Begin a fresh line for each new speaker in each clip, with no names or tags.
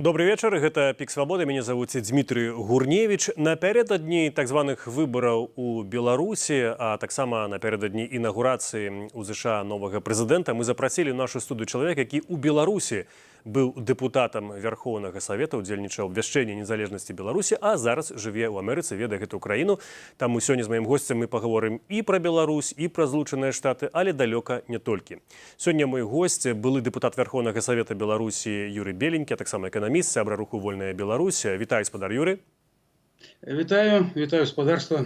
Добрый вечер, гэта Пік Свабоды, мяне завуць Дмітрый Гурневич. Напярэдадні так званых выбараў у Беларусі, а таксама напярэдадні інаўгурацыі ў ЗША новага прэзідэнта мы запрасілі ў нашу студыю чалавека, які ў Беларусі быў дэпутатам Верхоўнага Савета, удзельнічаў абвяшчэння незалежнасці Беларусі, а зараз жыве ў Амерыцы, ведае гэту краіну. Таму сёння з маім госцем мы паговорым і пра Беларусь, і пра Злучаныя Штаты, але далёка не толькі. Сёння мой госць былы дэпутат Верхоўнага Савета Беларусі Юрый Беленькі, а таксама эканаміст, сябра руху «Вольная Беларусь». Вітаю, спадар Юры.
Вітаю спадарства.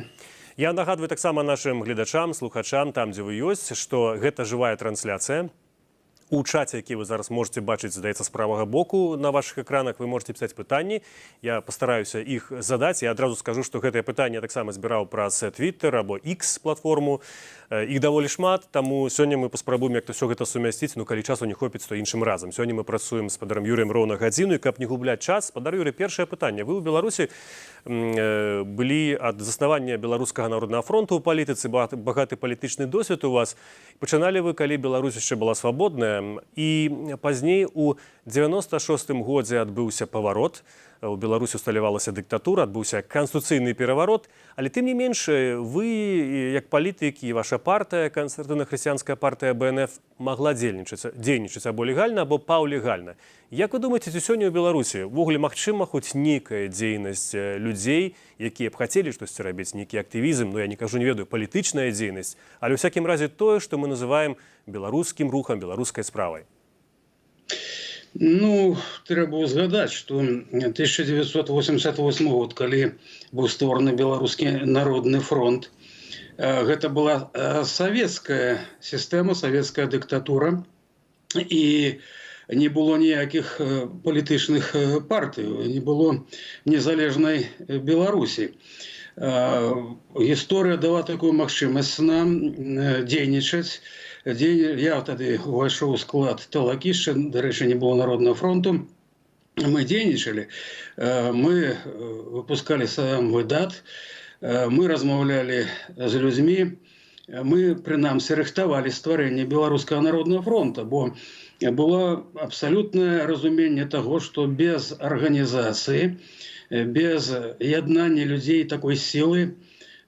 Я нагадваю таксама нашим гледачам, слухачам, там, дзе вы ёсць, што гэта жывая трансляцыя. У чаце, які вы зараз можете бачыць, здаецца, з правага боку на ваших экранах, вы можете пісаць пытанні. Я пастараюся іх задаць. Я адразу скажу, што гэтае пытанне я таксама збіраў праз Twitter або X платформу. Іх даволі шмат, таму сёння мы паспрабуем як-то ўсё гэта сумясціць, ну калі часу не хопіць, то іншым разам. Сёння мы працуем з спадаром Юрыем роўна гадзіну, і каб не губляць час. Спадар Юрый, першае пытанне. Вы ў Беларусі былі ад заснавання Беларускага народнага фронту ў палітыцы, багаты палітычны досвед у вас. Пачыналі вы, калі Беларусь яшчэ была свабодная, і пазней у 96-м годзе адбыўся паварот. У Беларусі усталявалася дыктатура, адбыўся канстытуцыйны пераварот, але тым не менш вы, як палітык, і ваша партыя, кансерватыўна-хрысціянская партыя БНФ, магла дзейнічаць або легальна, або паўлегальна. Як вы думаеце, ці сёння ў Беларусі увогуле магчыма хоць нейкая дзейнасць людзей, якія б хацелі штосьці рабіць, нейкі актывізм, ну я не кажу, не ведаю, палітычная дзейнасць, але ў всякім разе тое, што мы называем беларускім рухам, беларускай справай?
Ну, трэба згадаць, што 1988 год, калі быў створаны Беларускі народны фронт, гэта была савецкая сістэма, савецкая дыктатура, і не было ніякіх палітычных партый, не было незалежнай Беларусі. Гісторыя дала такую магчымасць нам дзейнічаць. Я тады увайшоў у склад Талакішча, дарэчы, не было Народнага фронту. Мы дзейнічалі, мы выпускалі сам выдат, мы размаўлялі з людзьмі, мы, прынамсі, рыхтавалі стварэнне Беларускага народнага фронта, бо было абсалютнае разуменне таго, што без арганізацыі, без яднання людзей такой сілы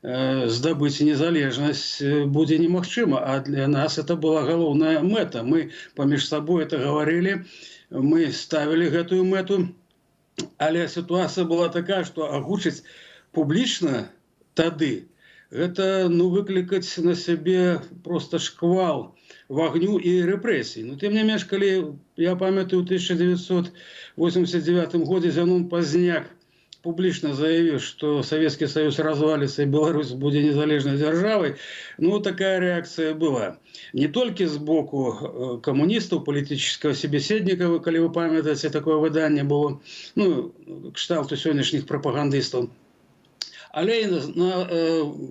здабыць незалежнасць будзе немагчыма, а для нас это была галоўная мэта. Мы паміж сабой это гаварылі, мы ставілі гэтую мэту, але сітуацыя была такая, што агучыць публічна тады гэта выклікаць на сябе проста шквал вагню і рэпрэсій. Ну тым не менш, калі я памятаю, у 1989 годзе Зянон Пазняк публічна заявіў, што Савецкі Саюз разваліцца і Беларусь будзе незалежнай дзяржавай, ну такая рэакцыя была. Не толькі з боку камуністаў, палітычнага собеседніка, калі вы памятаеце, такое выданне было, ну, кшталту сённяшніх прапагандыстаў, але і на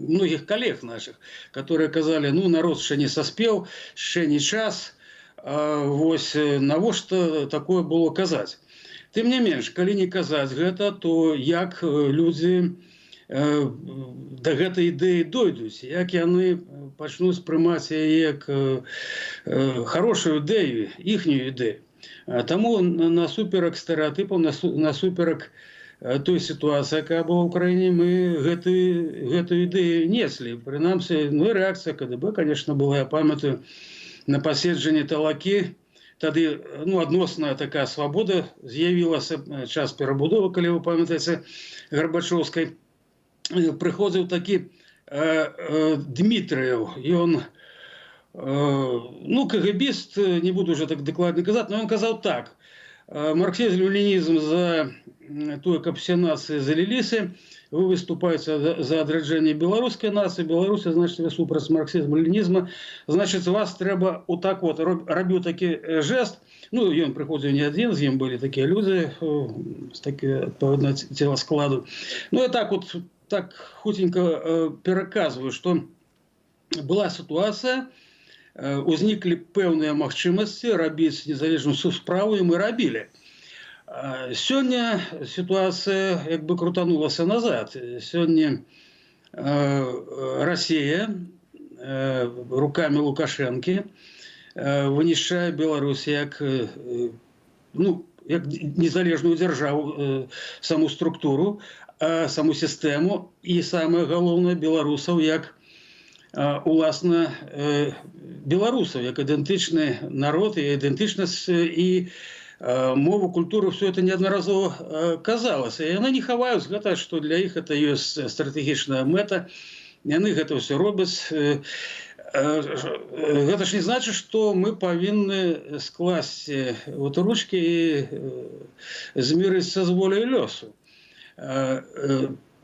многіх калег наших, которые казалі, ну, народ ще не саспеў, ще не час, вось навошта такое было казаць. Тым не менш, калі не казаць гэта, то як людзі да гэтай ідэі дойдуць, як яны пачнуць спрымаць яе як хорошую ідэю, іхнюю ідэю. Таму насуперак стэрэатыпам, насуперак той сітуацыі, якая была ў краіне, мы гэтую ідэю неслі. Прынамсі, ну і рэакцыя КДБ, конечно, была, я памятаю, на паседжанні Талакі. Тады, ну, адносная такая свабода з'явілася, час перабудовы, калі вы памятаеце, Гарбачоўскай. Прыходзіў такі Дмітрыеў, ён, ну, кгбіст, не буду уже так дакладна казаць, но ён казаў так: марксізм-ленінізм за тое, каб все нацыі заліліся, вы выступаеце за адраджэнне беларускай нацыі, Беларусі, значит, вы супраць марксізму-ленінізма, значит, вас трэба так вот, рабіў такі жест, ну, ён прыходзіў не адзін, з ім былі такія людзі, з такі адпаведна целаскладу. Ну, я так вот, так хутенька пераказваю, што была сітуацыя, узніклі пэўныя магчымасці рабіць незалежную справу, і мы рабілі. Сёння ситуация як бы крутанулася назад. Сёння Россия руками Лукашенко вынішчае Беларусь як, ну, як незалежную дзяржаву, саму структуру, саму сістэму і самае галоўнае беларусаў як уласна беларусаў, як ідэнтычны народ і ідэнтычнасць і мову, культуру, все это неаднаразова казалася. І яны не хаваюць гэта, што для іх это ёсць стратэгічная мэта. Яны гэта ўсё робяць. Гэта ж не значит, что мы повинны скласці вот ручки и змириться с волей лёсу.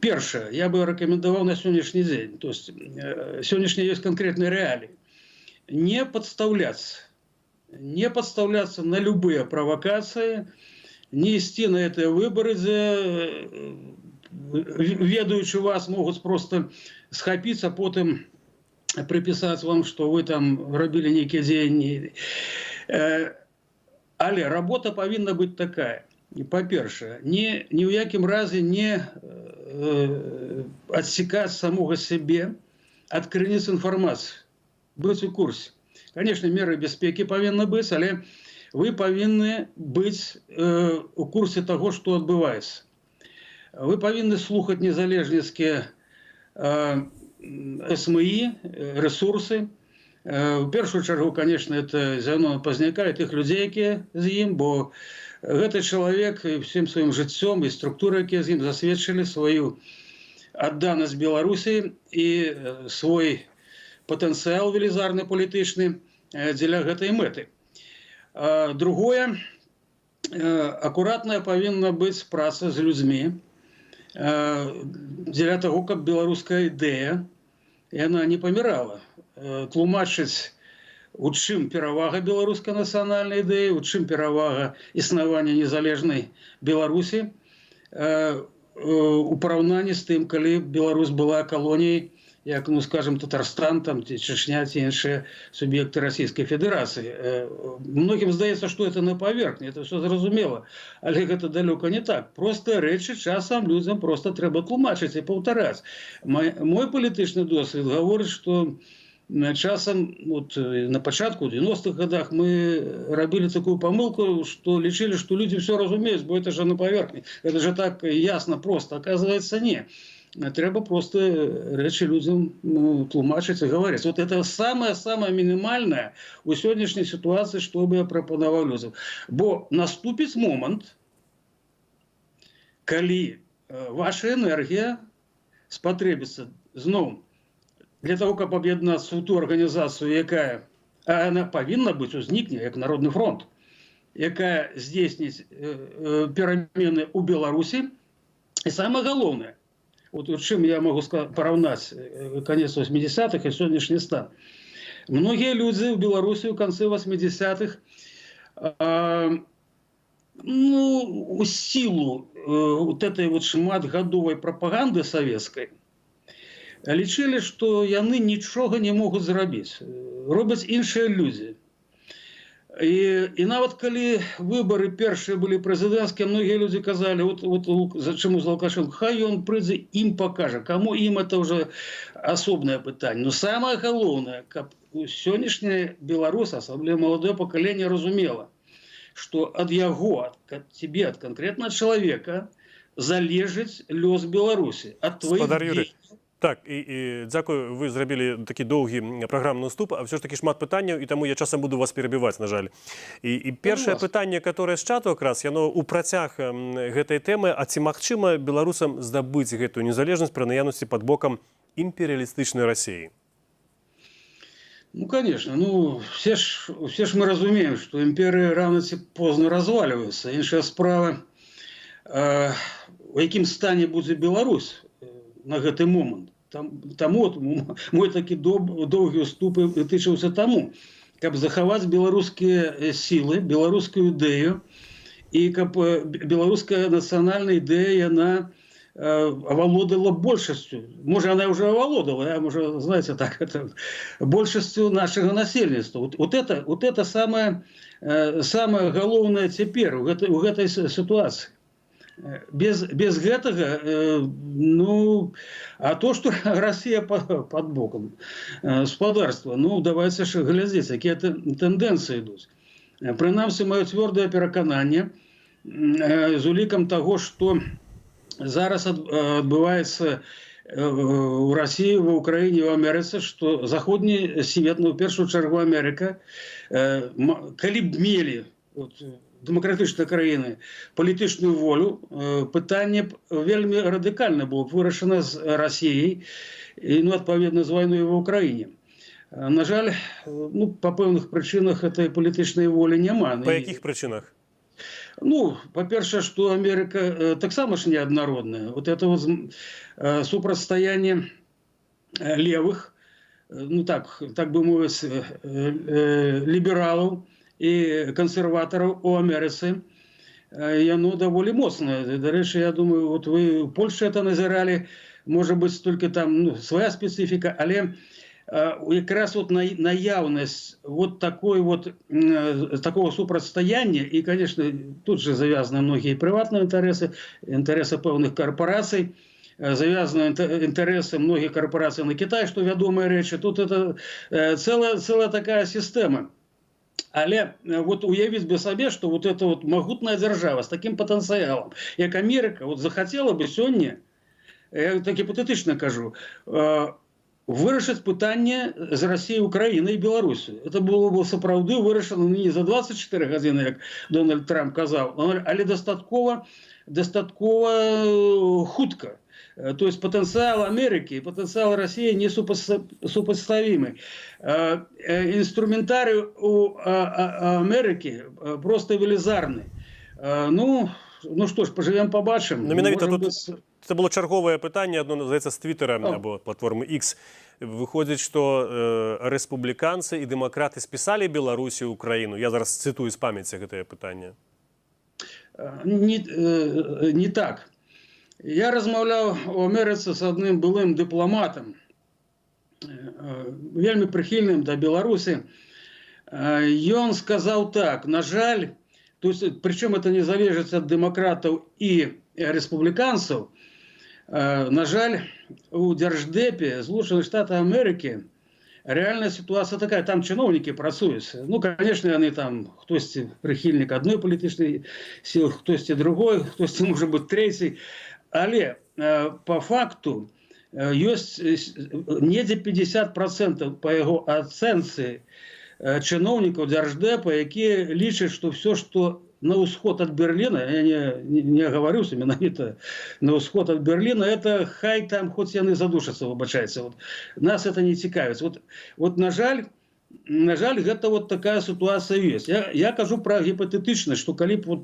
Першае, я бы рекомендовал на сегодняшний день, то есть сегодняшние есть конкретные реалии, не подставляться на любые провокации, не идти на эти выборы, где ведаючи вас могут просто схапиться, потом приписать вам, что вы там робили некие дзеянні. Але работа повинна быть такая. По-перше, ни в якім разе не отсекать самого себе от крыніц информации. Быть у курсе. Конечно, меры безпеки повинны быть, але вы повинны быть у курсе того, что отбывается. Вы повинны слухать незалежніцкія СМИ, ресурсы. В першую чергу, конечно, это Зянона Пазняка и тых людей, які з ім, бо гэты чалавек всем своим жыццём и структурой, якія з ім засведчылі свою адданасць Беларусі и свой потенциал велізарны палітычны дзеля гэтай мэты. Другое, акуратная повинна быть праца з людзьмі дзеля того, каб беларуская ідэя яна не памірала. Тлумачыць, у чым перавага беларускай нацыянальнай ідэі, у чым перавага існавання незалежнай Беларусі у параўнанні з тым, калі Беларусь была калоніяй, як, ну, скажем, Татарстан, там, Чечня, ці іншыя суб'екты Расійскай Федэрацыі. Многім здаецца, што это на паверхні, это все зразумела, але гэта далёка не так. Просто рэчы часам людзям просто трэба тлумачыць і паўтараць. Мой палітычны досвед гаворыць, што часам вот, на пачатку, в 90-х годах мы рабілі такую памылку, што лічылі, што людзі все разумеюць, бо это же на паверхні. Это же так ясно, просто. Оказывается, не. Треба просто рэчы людзям тлумачыць і гаварыць. Вот это самое минимальное у сённяшняй ситуации, что бы я прапанаваў людзям. Бо наступіць момант, калі ваша энергія спатрэбіцца зноў для того, каб аб'яднацца ў ту арганізацыю, якая она павінна быць, узнікне як Народны фронт, якая здзейсніць перамены ў Беларусі. І самае галоўнае, вот чым я могу параўнаць конец 80-х и сённяшні стан. Многие люди в Беларуси в конце 80-х ну, у силу вот этой вот шматгадовой пропаганды советской лічылі, што яны нічога не могуць зрабіць. Робяць іншыя людзі. І нават калі выборы першыя былі прэзідэнцкія, многія людзі казалі, вот чаму з Лукашенко, хай ён прыйдзе, ім пакажа. Каму ім это уже асобнае пытанне. Но самае галоўнае, каб сённяшняе беларус, асабліва маладое пакаленне, разумела, што ад яго, ад цябе, ад канкрэтнага чалавека залежыць лёс Беларусі, ад тваіх дзеянняў.
Так, і дзякую, ви зрабілі такі доўгі праграмны ўступ, а все ж таки шмат пытанняў, і таму я часам буду вас перабіваць, на жаль. І першае пытанне, которое з чату якраз, яно ў працяг гэтай тэмы, а ці магчыма беларусам здабыць гэтую незалежнасць пры наяўнасці пад бокам імперыялістычнай Расіі?
Ну, конечно. Ну, все ж мы разумеем, что империи рано ці позно разваливаются. Іншая справа, у якім стане будзе Беларусь на гэты момант. Таму мой такі доўгі ўступ тычыўся таму, каб захаваць беларускія сілы, беларускую ідэю, і каб беларуская нацыянальная ідэя, яна оволодала большасцю. Может, она уже оволодала, может, знаете, так, это, большасцю нашего насельніцтва. Вот это самое галоўнае цяпер у гэтай ситуации. Без гэтага, ну, а то, что Россия под боком господарства, ну, давайте глядзець, якія тэндэнцыі ідуць. Прынамсі, маё цвёрдае перакананне, з улікам того, што зараз адбываецца у России, в Украине, в Америке, что заходний свет, ну, в первую чергу Америка, коли б мели демократичної країни політичну волю, питання вельми радикальне було б вирішено з Росією і, ну, відповідно, з війною в Україні. На жаль, ну, по певних причинах цієї політичної волі немає.
По яких причинах?
Ну, по-перше, что Америка так само ж неоднородная. Вот это вот супротивостояние левых, ну так бы мовить, либералов и консерваторов у Америці, и оно довольно моцное. До речі, я думаю, вот вы в Польше это назирали, может быть, только там, ну, своя специфика, але якраз вот наявность вот такого супротивостояния, и, конечно, тут же завязаны многие приватные интересы певних корпораций, завязаны интересы многих корпораций на Китай, что ведомая речь. Тут это целая такая система. Але вот уявить бы себе, что вот эта вот могутная держава с таким потенциалом, как Америка, вот захотела бы сегодня, я так гипотетично кажу, вирішити питання з Росією, Україною і Білорусією. Це було б справді вирішено не за 24 години, як Дональд Трамп казав, але достатково хутко. Тобто потенціал Америки і потенціал Росії не сопоставимі. Інструментарій у Америки просто велізарний. Ну що ж, поживемо, побачимо.
Ну, менавіта тут це було чергове питання, одно, здається, з Твіттера або платформи X. Виходить, що республіканці і демократи списали Білорусі Україну. Я зараз цитую з пам'яті це питання.
Не так. Я розмовляв у Америці з одним былим дипломатом, вельми прихильним до Білорусі. І він сказав так: на жаль, причому це не залежить від демократів і республіканців, на жаль, у Держдепі Злучених Штатів Америки реальна ситуація така, там чиновники працюють. Ну, звісно, вони там, хтось прихильник одної політичної сили, хтось другої, хтось, може бути, третій. Але по факту є недзе 50% по його оцінці чиновників Держдепа, які лічать, що все, що на усход от Берлина, я не оговорюсь, менавіта на усход от Берлина, это хай там хоть яны задушатся, выбачается. Вот. Нас это не цікавить. Вот на жаль, гэта вот такая ситуация есть. Я кажу про гипотетичность, что коли вот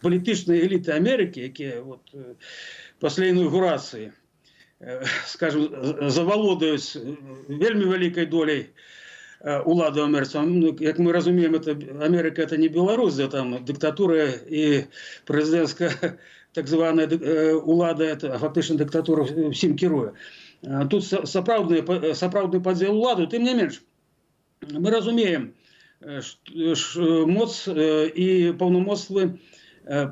політичные элиты Америки, які вот після інаугурації, скажем, заволодують вельми великой долей уладу американців. Ну, як ми розуміємо, Америка – це не Білорусь, де там диктатура і президентська так звана улада, це фактично диктатура всім керує. Тут сапраўдний поділ уладу, тим не менш. Ми розуміємо, що моц і повномоцтво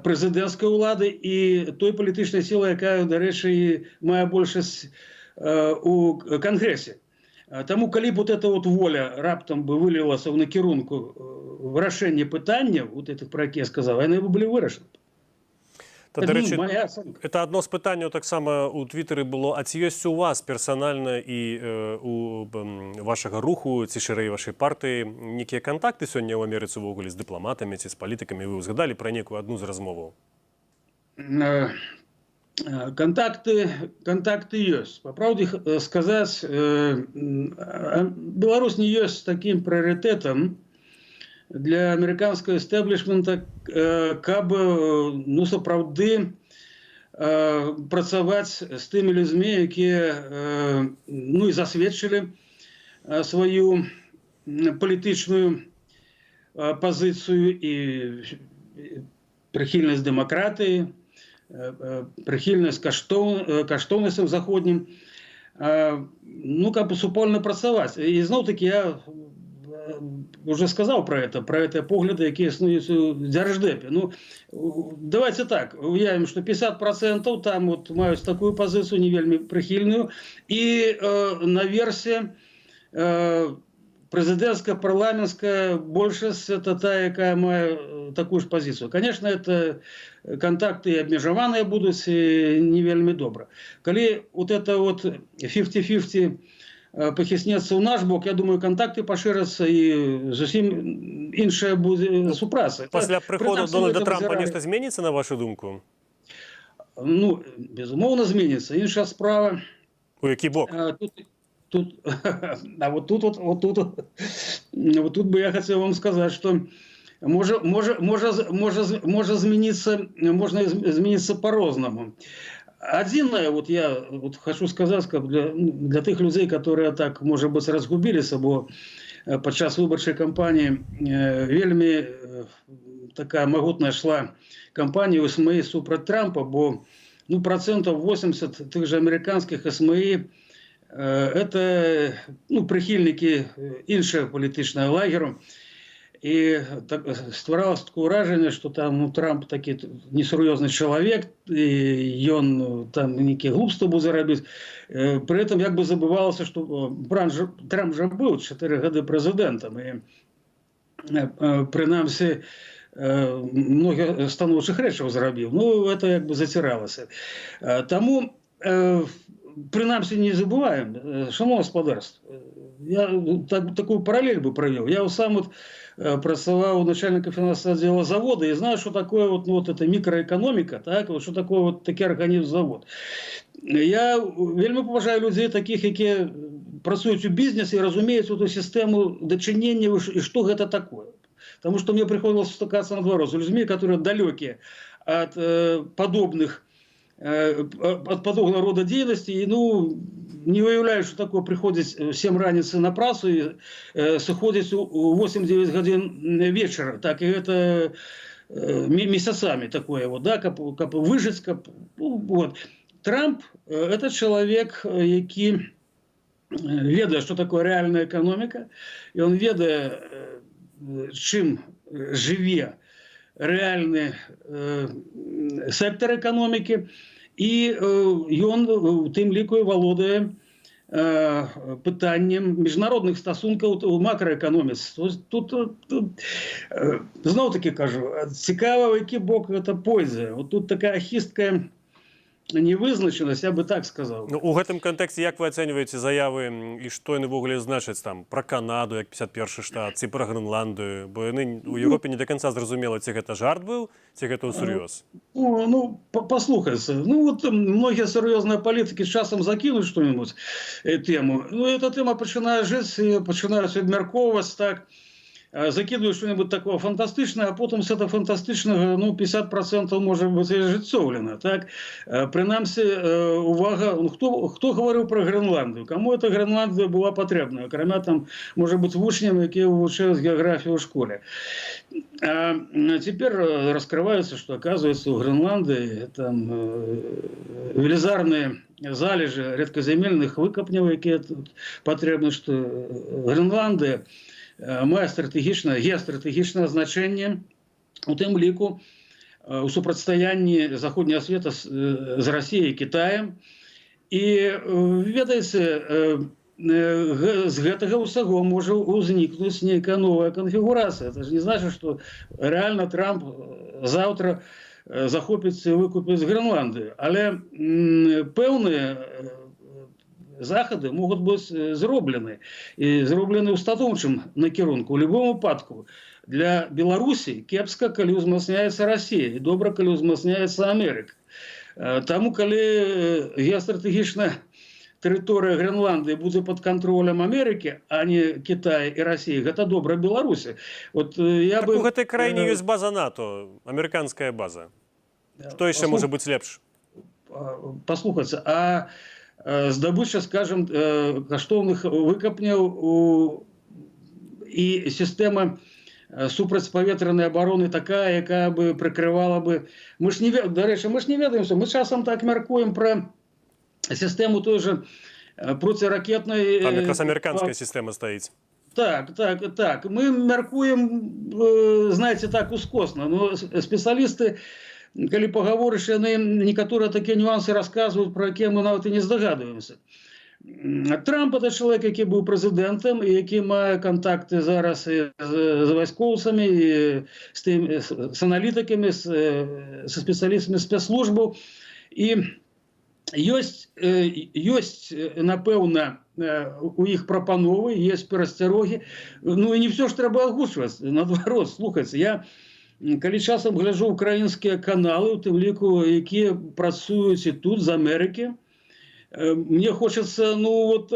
президентської влади і той політичної сили, яка, до речі, має більшість у Конгресі. Тому, коли б вот эта вот воля раптом бы вылилася в накірунку вирішення питання, вот этих, про які я сказав, вони б були вирішені.
Та, до речі, це одно з питань, так само у Твіттері було, а чи є у вас персонально і у вашого руху, ці ширеї вашої партії, які контакти сьогодні в Америці в Оголі з дипломатами, ці з політиками? Ви згадали про неку одну з розмов?
Контакты есть. По правде сказать, Беларусь не есть таким приоритетом для американского истеблишмента, каб, ну, сапраўды працаваць з тымі людзьмі, якія, ну, і засведчылі сваю палітычную пазіцыю і прыхільнасць дэмакратыі, прихильність каштовностям заходнім, ну, как бы супольно працювати. І знов-таки я вже сказав про це погляди, які існують у Держдепі. Ну, давайте так, уявимо, що 50% там от мають таку позицію, не вельми прихильну, і наверсе президентська большасць это та, якая мае такую ж пазіцыю. Конечно, это контакты абмежаваныя будуць не вельмі добра. Калі вот это вот 50-50 пахіснецца ў наш бок, я думаю, контакты пашырацца і зусім іншая будзе супраца.
Пасля прыходу Дональда Трампа нешта зменіцца, на вашу думку?
Ну, безумоўна, зменіцца. Іншая справа...
У які бок?
Вот тут бы я хотел вам сказать, что можно измениться по-разному. Адзінае, вот я вот хочу сказать для тых людей, которые так, может быть, разгубились, бо падчас выбарчай кампании вельмі такая могутная шла кампания у СМИ супраць Трампа, бо ну, процентов 80 тех же американских СМИ это ну, прихильники іншого політичного лагеру. І так, стваралось такое ўражанне, што там ну, Трамп такі несур'ёзны чалавек, і ён там нейкія глупства будзе рабіць. Пры этом як бы забывалася, што Трамп жа быў 4 гады прэзідэнтам, і прынамсі многія станоўчых рэчаў зрабіў. Ну, это як бы заціралася. Таму прынамсі не забываем, шановне господарство. Я такую параллель бы провел. Я сам вот працаваў начальника финансового отдела завода и знаю, что такое вот, ну, вот эта микроэкономика, так, вот, что такое вот такі организм завод. Я вельмі поважаю людей таких, які працуюць у бізнесе и разумеюць эту систему дачынення и что это такое. Потому что мне приходилось стыкаться наоборот с людьми, которые далекие от подобных рода деятельности, и, ну, не выявляю, что такое приходить в 7 раніцы на працу и сыходить у 8-9 гадзін вечера. Так, и это месяцами такое, вот, да, как выжить, вот. Трамп – это человек, який ведает, что такое реальная экономика, и он ведает, чим живе реальный сектор экономики, и он в тым ліку і валодае пытаннем міжнародных стасункаў у макроэкономіцы. Тут зноў-таки кажу, цікава, в які бок гэта пойдзе. Вот тут такая хисткая невызначенасць, я бы так сказал.
Ну, у гэтым кантэксце як вы ацэньваеце заявы і што яны ввогуле значаць там пра Канаду як 51-шы штат, ці пра Грэнландыю, бо яны у Еўропе не до конца зразумела, ці гэта жарт быў, ці гэта ўсур'ёз.
Ну, послухайся, ну вот многие серьезные политики с часом закинут что-нибудь тему, ну эта тема пачынае жыць і пачынаюць абмяркоўваць, так, закидывают что-нибудь такого фантастичного, а потом с этого фантастичного, ну, 50% может быть ажыццёўлена, так. Прынамсі, увага, хто говорил про Гренландию? Кому эта Гренландия была потребна? Акрамя там, может быть, вучням, які вывучаюць географию в школе. А теперь раскрывается, что, оказывается, у Гренландии там велизарные залежи редкоземельных выкопневых, які потребны, что Гренландия мае геостратэгічнае значэнне у тым ліку у супрацьстаянні заходняга света з Расіяй і Кітаем. І ведаеце, з гэтага ўсяго можа ўзнікнуць нейкая новая канфігурацыя. Это ж не значит, что реально Трамп завтра захопіць і выкупіць Гренландію. Але пэўныя захады могуць быць зроблены і зроблены ў станоўчым накірунку. У любом выпадку для Беларусі кепска, калі ўзмацняецца Расія, і добра, калі ўзмацняецца Амерыка. Таму, калі геастратэгічная тэрыторыя Гренландыі будзе пад кантролем Амерыкі, а не Китая і Расіі, гэта добра Беларусі. Вот я
так
бы...
у гэтай краіне ёсць база НАТО, амерыканская база. Што яшчэ можа быць лепш?
Паслухайце, а здабыча, скажем, каштоўных выкапняў і сістэма супрацьпаветранай абароны такая, якая бы прыкрывала бы... Дарэчы, мы ж не ведаем, мы часам так мяркуем пра сістэму той же проціракетнай...
Там якраз амерыканская сістэма стаіць.
Так. Мы мяркуем, знаете, так ускосна, но спецыялісты, калі пагаворыш, яны некаторыя такія нюансы расказваюць, про якія мы нават і не здагадваемся. Трамп – це чоловік, який був президентом, і який має контакти зараз і з військовцями, і з аналітиками, з спеціалістами спецслужб. І ёсць, напэўна, у іх прапановы, есть перасцярогі. Ну і не все ж трэба агучваць. Наадварот, слухайце, я калі часам гляджу украінскія каналы, у тым ліку, якія працуюць і тут, з Амерыкі, мне хочется, ну вот,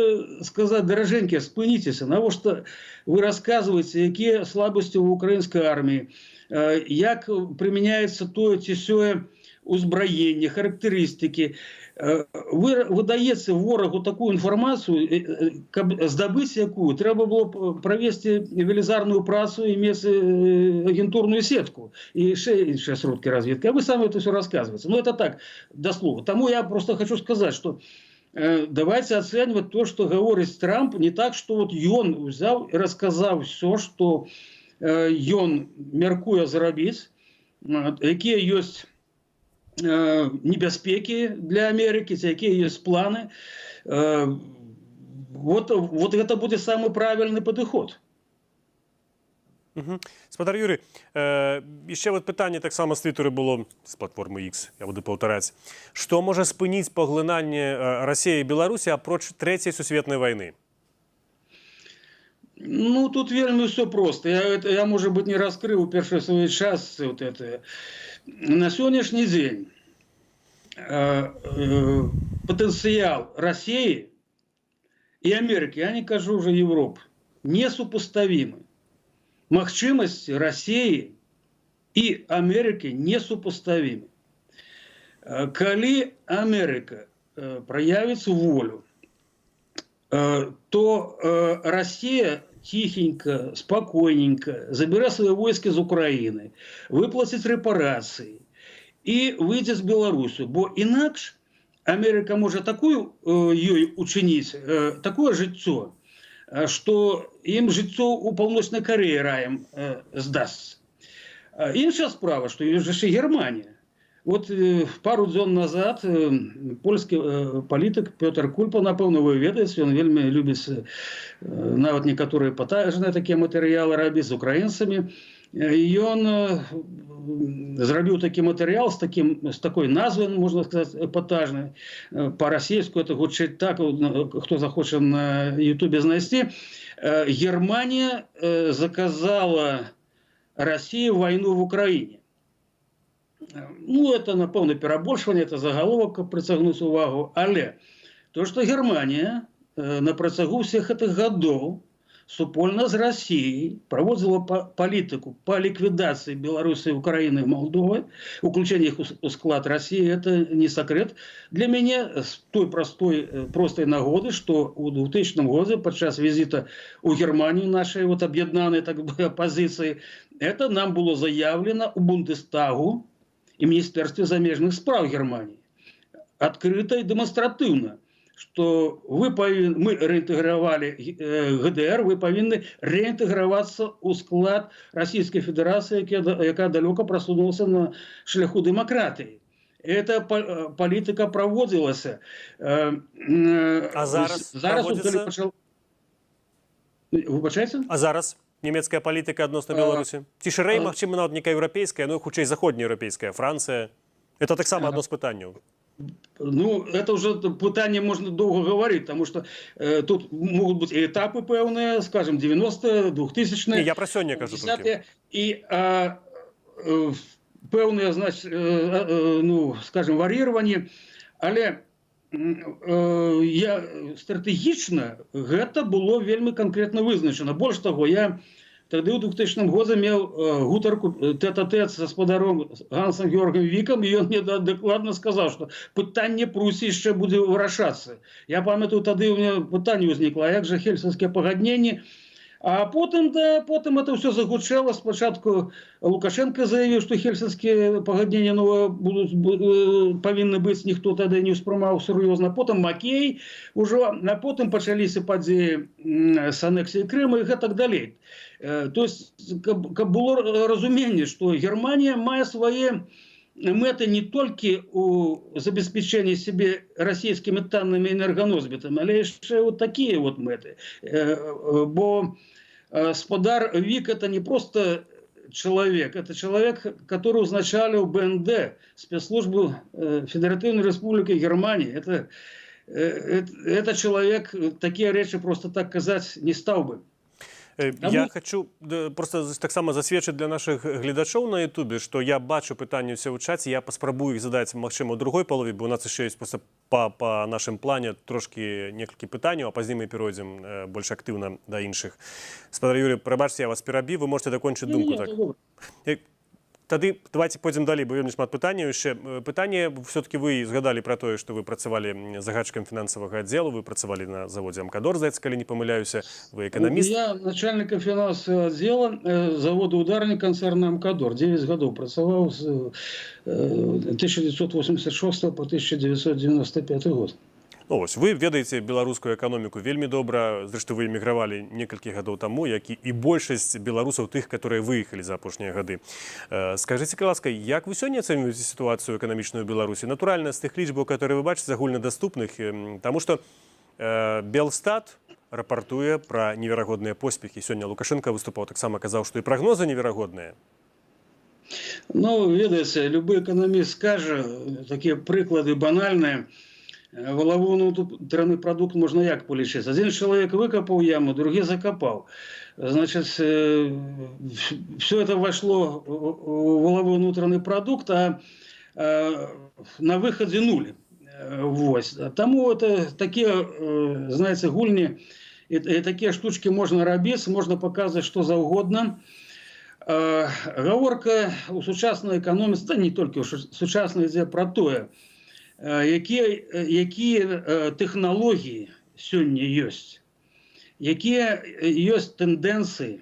сказать, дороженькие, спынитесь, навошта вы рассказываете, какие слабости в украинской армии, как применяется то ці сёе узброение, характеристики. Вы выдаете ворогу такую информацию, каб здабыць якую, трэба было провести велизарную працу, иметь агентурную сетку и іншыя сродки разведки. А вы сами это все рассказываете. Ну это так, до слова. Тому я просто хочу сказать, что давайте оценивать то, что говорит Трамп, не так, что вот он взял и рассказал все, что он мяркуе зарабіць, какие есть небяспеки для Америки, какие есть планы. Вот это будет самый правильный подход.
Угу. Спадар Юрій, ще от питання так само з Твіттеру було, з платформи X, я буду повторяти. Що може спинити поглинання Росії і Білорусі апроч Третьої Сусветної війни?
Ну, тут вельми все просто. Я может быть, не раскрыл в первый свой час вот это. На сегодняшний день потенциал России и Америки, я не кажу уже Европы, несопоставимы. Магчимости России и Америки несопоставимы. Коли Америка проявит волю, то Россия тихенько, спокойненько заберет свои войска из Украины, выплатит репарации и выйдет с Беларусью. Бо инакше Америка может такую ей учинить, такое житцо, что им житцо у Паўночнай Кореи раем сдастся. Іншая справа, что есть же Германия. Вот пару дзён назад польскі палітык Пётр Кульпа, напэўна, вы ведаеце, ён вельмі любіць нават некаторыя эпатажныя такія матэрыялы рабіць з украінцамі. Ён зрабіў такі матэрыял з такой назвай, можна сказаць, эпатажнай. Па-расейску это гучыць так, хто захоча на Ютубе знайсці. Германія заказала России войну в Украине. Ну, это, напэўна, перабольшванне, это заголовок, каб прыцягнуць увагу. Але то, што Германія на працягу всех этих гадоў супольна з Россией праводзіла палітыку по ликвидации Беларуси, Украины и Молдовы, уключение их в склад России, это не секрет для меня, с той простой нагоды, что у 2000 году, подчас визита у Германию нашей вот объединенной так бы оппозиции, это нам было заявлено у Бундестагу и Министерстве замежных справ Германии. Открыто и демонстративно, что мы реинтегровали ГДР, вы повинны реинтегроваться у склад Российской Федерации, яка далеко просунулася на шляху демократии. Эта политика проводилась.
А зараз проводится?
Вибачайте?
А зараз? Німецька політика відносно Білорусі? Ці ширей, магчыма, нават нека європейська, ну, хутчэй заходнеєвропейська, Франція. Это так само одно з питань.
Ну, это уже питание можно долго говорить, потому что тут могут быть и этапы певные, скажем, 90-е, 2000-е.
Я про сёння кажу тільки.
И певные, значит, ну, скажем, варьирование. Але стратегічна гэта было вельмі конкретно вызначено. Больше того, я тогда у 2000 году мел гутарку тет-а-тет со спадаром Гансом Георгом Віком, и он мне докладно сказал, что пытанне Прусі еще будет вырашаться. Я памятаю, тогда у меня пытанне возникло, а як же Хельсинские погоднения? А потом, да, потом это все загучало. Спочатку Лукашенко заявил, что хельсинские погоднения повинны быть, ніхто тогда не успрымаў серьезно. Потом Макей уже, а потом почалися падзеі с аннексией Крыма и так далее. То есть, как было разумение, что Германия мае свои мэты не толькі у забеспячэнні сябе расійскімі таннымі энерганосьбітамі, але яшчэ вот такія вот мэты. Бо спадар Вік это не просто человек, это человек, который узначалил БНД, спецслужбу Федеративной Республики Германии. Это человек, такие речи просто так казать не стал бы.
Я хочу просто так само засведчыць для наших гледачоў на Ютубе, што я бачу пытанні ўсе ў чаце, я паспрабую іх задаць, магчыма, у другой палове, бо у нас яшчэ ёсць просто па нашым плане трошкі некалькі пытанняў, а пазней мы перайдзем больш актыўна да іншых. Спадар Юрий, прабачце, я вас перабіў, вы можете дакончыць думку. Так. Тады давайте пойдзем далей, бо вельмі шмат пытанняў яшчэ. Пытанне, все-таки вы згадалі пра тое, што вы працавалі загадчыкам фінансавага аддзелу, вы працавалі на заводзе Амкадор, здаецца, калі не памыляюся, вы эканаміст.
Я начальником финансового отдела завода «Ударник» концерна «Амкадор». 9 годов працаваў с 1986 по 1995 год.
Ну, ось, вы ведаеце беларускую эканоміку вельмі добра, зрэшты вы эмігравалі некалькі гадоў таму, як і большасць беларусаў тых, которые выехалі за апошнія гады. Скажыце, ласка, як вы сёння ацэньваеце сітуацыю эканамічную ў Беларусі? Натуральна, з тых лічбаў, которые вы бачыце, агульнадаступных, таму што Белстат рапартуе пра неверагодныя поспехі. Сёння Лукашенко выступаў, таксама казаў, што і прагнозы неверагодныя.
Ну, ведаеце, любы эканаміст скажа, такія прыклады банальныя. Валовой внутренний продукт можно як полічыць. Один человек выкопал яму, другой закопал. Значит, все это вошло в валовой внутренний продукт, а на выходе нуль. Вот. Тому это такие, знаете, гульни, и такие штучки можно робить, можно показывать что за угодно. Гаворка у сучасной экономіцы, да не только у сучасной ідзе про тое, якія тэхналогіі сёння ёсць, якія ёсць тэндэнцыі,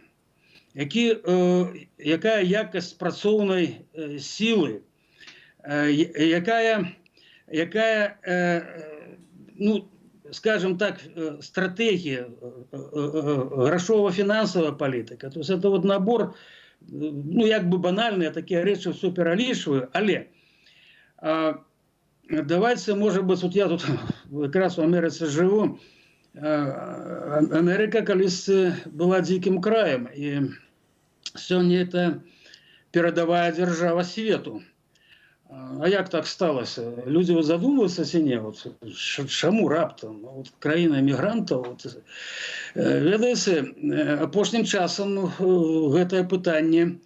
якая якасць працоўнай сілы, якая, ну, скажем так, стратегія, грашова-фінансавая палітыка. То есть это вот набор, ну, як бы банальныя такія рэчы, все пералічваю, але давайте, может быть, вот я тут как раз в Америке живу. Америка колись была диким краем, и сегодня это передовая держава свету. А як так сталося? Люди вот задумываются сине, вот, чому раптом? Вот, країна емігрантів. Вот. Ведаеце, апошнім часом гэтае пытанне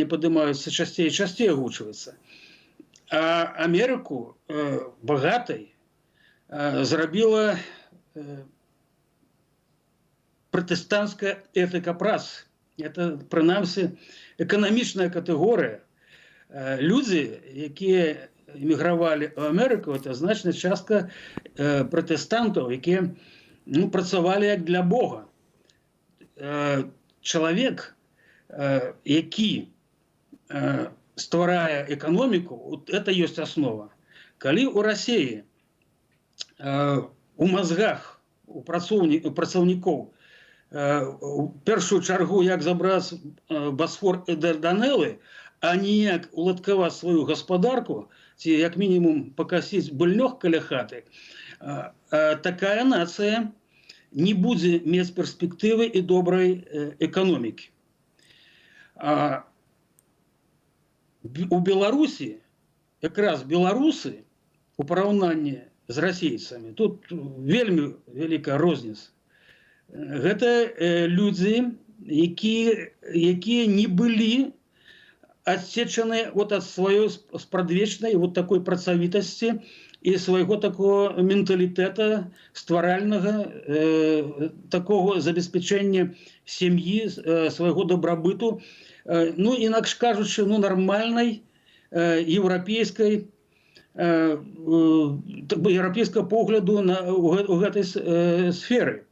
падымаецца часцей і часцей агучваецца. А Америку богатой зрабіла протестантская этика працы. Это, прынамсі, эканамічная катэгорыя. Люди, якія эмігравалі ў Амерыку, это значная частка пратэстантаў, якія, ну, працавалі як для Бога. Чалавек, які стварае эканоміку, вот это ёсць аснова. Калі ў Расіі у мазгах у працаўнікоў у першую чаргу як забраць Басфор і Дарданеллы, а ніяк уладкаваць сваю гаспадарку, ці як мінімум пакасіць быльнёг каля хаты, такая нацыя не будзе мець перспектывы і добрай эканомікі. У Беларусі якраз беларусы у параўнанні з расейцамі, тут вельмі вялікая розніца. Гэта людзі, якія не былі адсечаны вот ад сваёй спрадвечнай вот такой працавітасці і свайго такого менталітэта стваральнага, такого забеспячэння сям'і, свайго дабрабыту, ну, інакш кажучы, ну, нармальнай еўрапейскай погляду у гэтай сферы.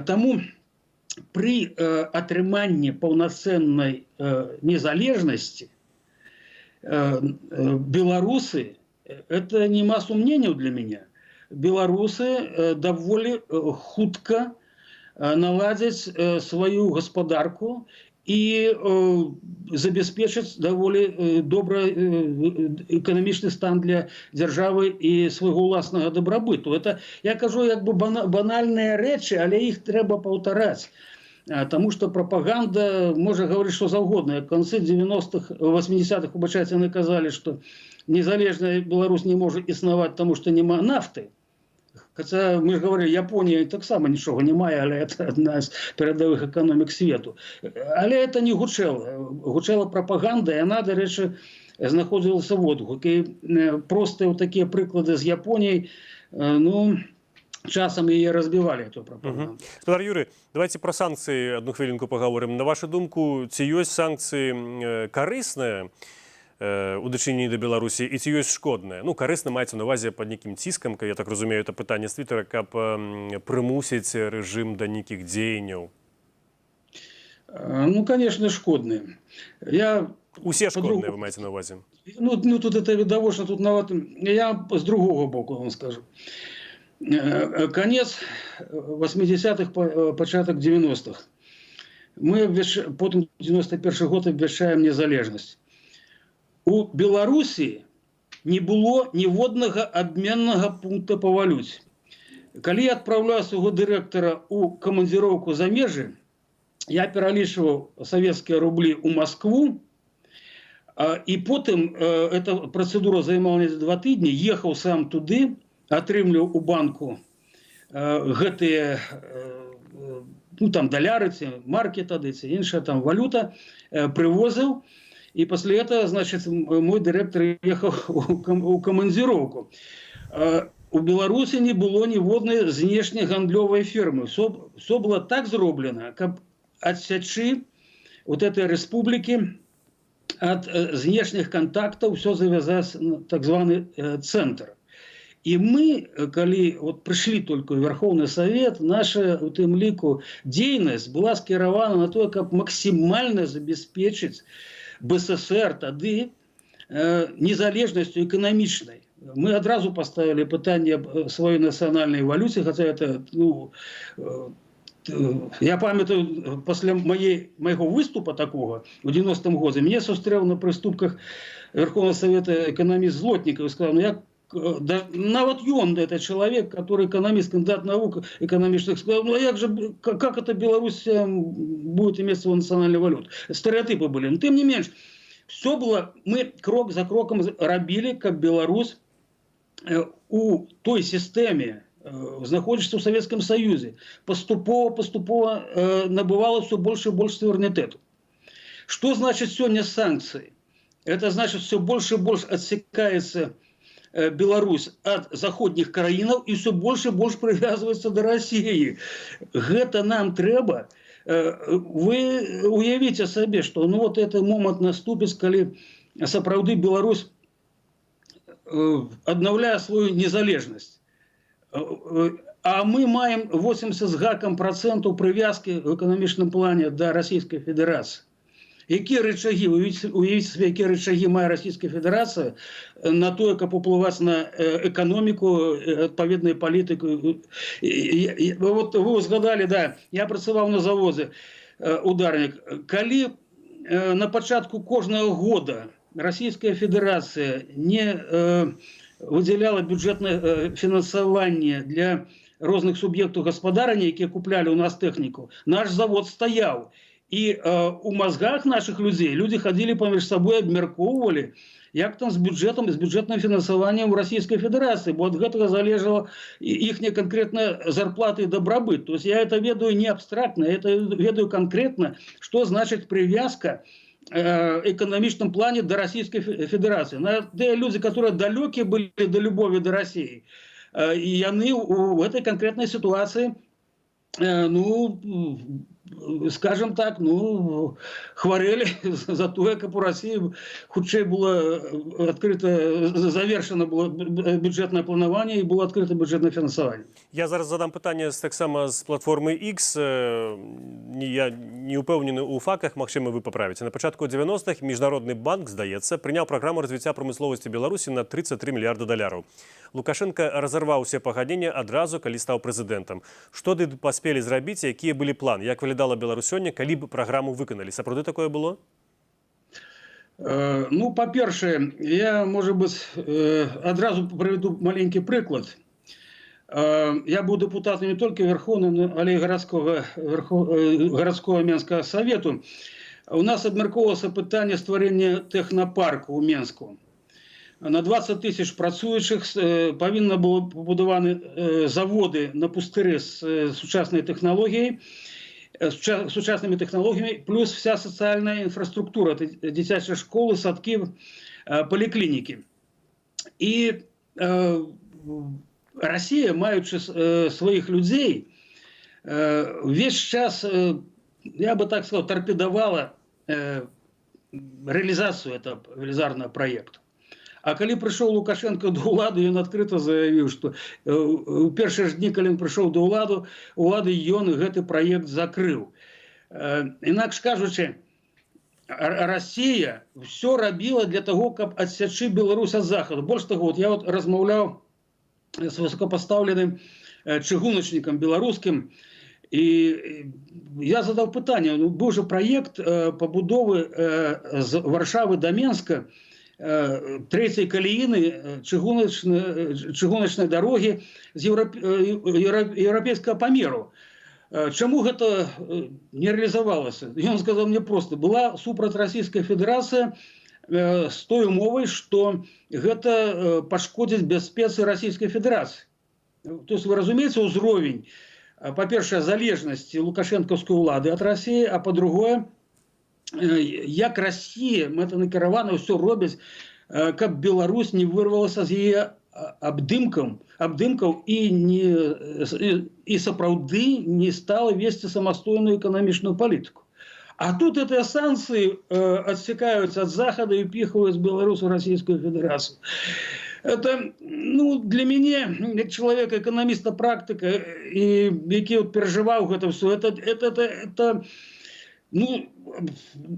Таму при атрыманні паўнацэннай незалежнасці беларусы, это нема сумненияў для меня, беларусы даволі хутка наладзяць сваю гаспадарку і забяспечыць даволі добры эканамічны стан для дзяржавы і свайго ўласнага дабрабыту. Это, я кажу, як бы банальныя рэчы, але іх трэба паўтараць. Тому что пропаганда может говорить что заўгодна. В конце 90-х, 80-х, выбачайце, яны казалі, што незалежная Беларусь не может існаваць, тому что няма нафты. Хотя мы же говорили, Япония таксама нічога не мае, але это одна з перадовых экономік свету. Але это не гучэла. Гучэла пропаганда, і яна, дарэчы, знаходзілася водгук. І простыя такія прыклады з Японіяй, ну, часам яе разбівалі, эту пропаганду.
Гаспадар Юрый, давайте про санкции одну хвилинку поговорим. На вашу думку, ці ёсць санкции карысныя у дачыненні да Беларусі і ці ёсць шкодныя? Ну, карысна маецца на ўвазе пад нейкім ціскам, я так разумею, это пытанне з Твиттера, каб прымусіць рэжым да нейкіх дзеянняў.
Ну, конечно, шкодныя.
Усе шкодныя вы маеце на ўвазе?
Ну, тут это відавочна, тут нават я з другого боку вам скажу. Конец 80-х, пачатак 90-х. Мы потым 91-й год абвяшчаем незалежнасць. У Беларусі не было ніводнага абменнага пункта па валюце. Калі я адпраўляў свайго дырэктара ў камандзіроўку за межы, я пералічваў савецкія рублі ў Маскву, і потым эта працэдура займала 2 тыдні, ехаў сам туды, атрымліваў у банку гэтыя, ну, там даляры, ці маркі тады, ці іншая там валюта, прывозіў. И после этого, значит, мой директор ехал у командировку. У Беларуси не было ніводнай знешнегандлёвай фирмы. Все было так зроблено, как отсячи вот этой республики от знешних контактов, все завязать на так званый центр. И мы, коли вот пришли только в Верховный Совет, наша у тым ліку дзейнасць была скіравана на то, как максимально забеспечить БССР тады незалежнасцю эканамічнай. Мы адразу поставили пытанне сваёй нацыянальнай валюце, хотя это, ну, я памятаю, пасля майго выступа такого в 90-м годзе мне сустрэў на прыступках Верховного Совета экономист Злотников и сказал, ну, я да, нават ён, это человек, который экономист, кандидат наук экономических, сказал, ну а как это Беларусь будет иметь свою национальную валюту? Стереотипы были. Но тем не меньше, все было, мы крок за кроком рабили, как Беларусь у той системе, знаходишься в Советском Союзе, поступово набывало все больше и больше суверенитету. Что значит сегодня санкции? Это значит, все больше и больше отсекается Беларусь от заходних краінаў і все больше и больше привязывается до России. Гэта нам трэба. Вы уявіце сабе, что ну вот этот момент наступіць, калі сапраўды Беларусь аднаўляе свою незалежнасць. А мы маем 80 з гакам процентов привязки в экономічным плане до Российской Федерации. Якія рычагі, уявіце себе, якія рычагі мае Российская Федерация на то, каб уплываць на экономику, адпаведную палітыку. Вот вы узгадали, да, я працаваў на завозе ударнік. Калі на пачатку кожнага года Российская Федерация не выделяла бюджетное финансование для розных субъектов гаспадарання, якія куплялі у нас технику, наш завод стоял. И у мозгах наших людей люди ходили поміж собой, обмерковывали, як там с бюджетом, с бюджетным финансованием в Российской Федерации. Бо от гэтага залежала их конкретно зарплаты и добробыт. То есть я это ведаю не абстрактно, я это ведаю конкретно, что значит привязка в экономичном плане до Российской Федерации. Те люди, которые далекие были до любови до России, и они в этой конкретной ситуации, ну, скажем так, ну, хварели за то, как у России хутчэй было открыто, завершено было бюджетное планирование и было открыто бюджетное финансование.
Я зараз задам питання так само з платформи X. Я не упевнений у фактах, магчыма, ви поправите. На початку 90-х Міжнародний банк, здається, прийняв програму розвиття промисловості Білорусі на 33 мільярди доларів. Лукашенко разорвав усе пагаднення одразу, коли став президентом. Що ды паспелі зрабіць, якія былі планы? Як виглядав выглядала Беларусь сёння, калі б праграму выканалі? Сапраўды такое было?
Ну, па-першае, я, может быть, адразу приведу маленький прыклад. Я был депутатом не только Верховного, але и городского Менского совету. У нас обмяркоўвалася пытанне стварэння тэхнапарку ў Менску. На 20 тысяч працуючых павінны было пабудаваны заводы на пустыры з сучаснай тэхналогіяй, сучаснымі тэхналогіямі, плюс вся сацыяльная інфраструктура, дзіцячыя школы, садкі, паліклінікі. І Россия, маючи своих людей, весь час, я бы так сказал, торпедовала реализацию этого велизарного проекта. А когда пришел Лукашенко до улады, он открыто заявил, что в первые дни, когда он пришел до улады, он этот проект закрыл. Инакше кажучи, Россия все робила для того, чтобы отсечь Беларусь от Захода. Больше того, вот я вот размовлял с высокопоставленным чыгуначником белорусским, и я задал питание, ну, был же проект побудовы з Варшавы до Менска третьей колеины чыгуначной дороги з европейского померу. Чему это не реализовалось? И он сказал мне просто, была супраць Российская Федерация с той умовой, что это пошкодит бяспецы Российской Федерации. То есть, вы разумеете, узровень, по-перше, залежности лукашенковской улады от России, а по-другое, як Россия, это накіравана все робить, как Беларусь не вырвалась из ее абдымков и сапраўды не стала вести самостойную экономичную политику. А тут эти санкции отсекаются от Захода и пихают Беларусь в Российскую Федерацию. Это, ну, для меня, как человека, экономиста, практика, и який вот переживал это все, это ну,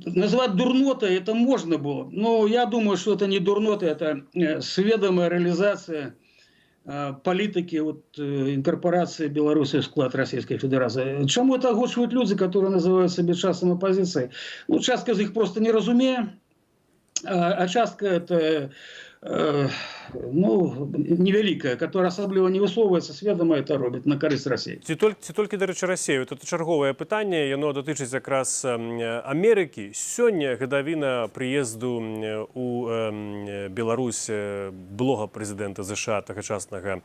назвать дурнотой это можно было. Но я думаю, что это не дурнота, это сведомая реализация политики вот, инкорпорации Беларуси в склад Российской Федерации. Чему это озвучивают люди, которые называют себя частной оппозицией? Ну, частка из них просто не разумеет, а частка это ну, невялікая, которая асабліва не высоўваецца, сведома это робіць на карысць России.
Ці толькі, да рэчы, Расею. Тут чарговае пытанне, яно датычыць якраз Амерыкі. Сёння гадавіна прыезду ў Беларусь былога прэзідэнта ЗША, тагачаснага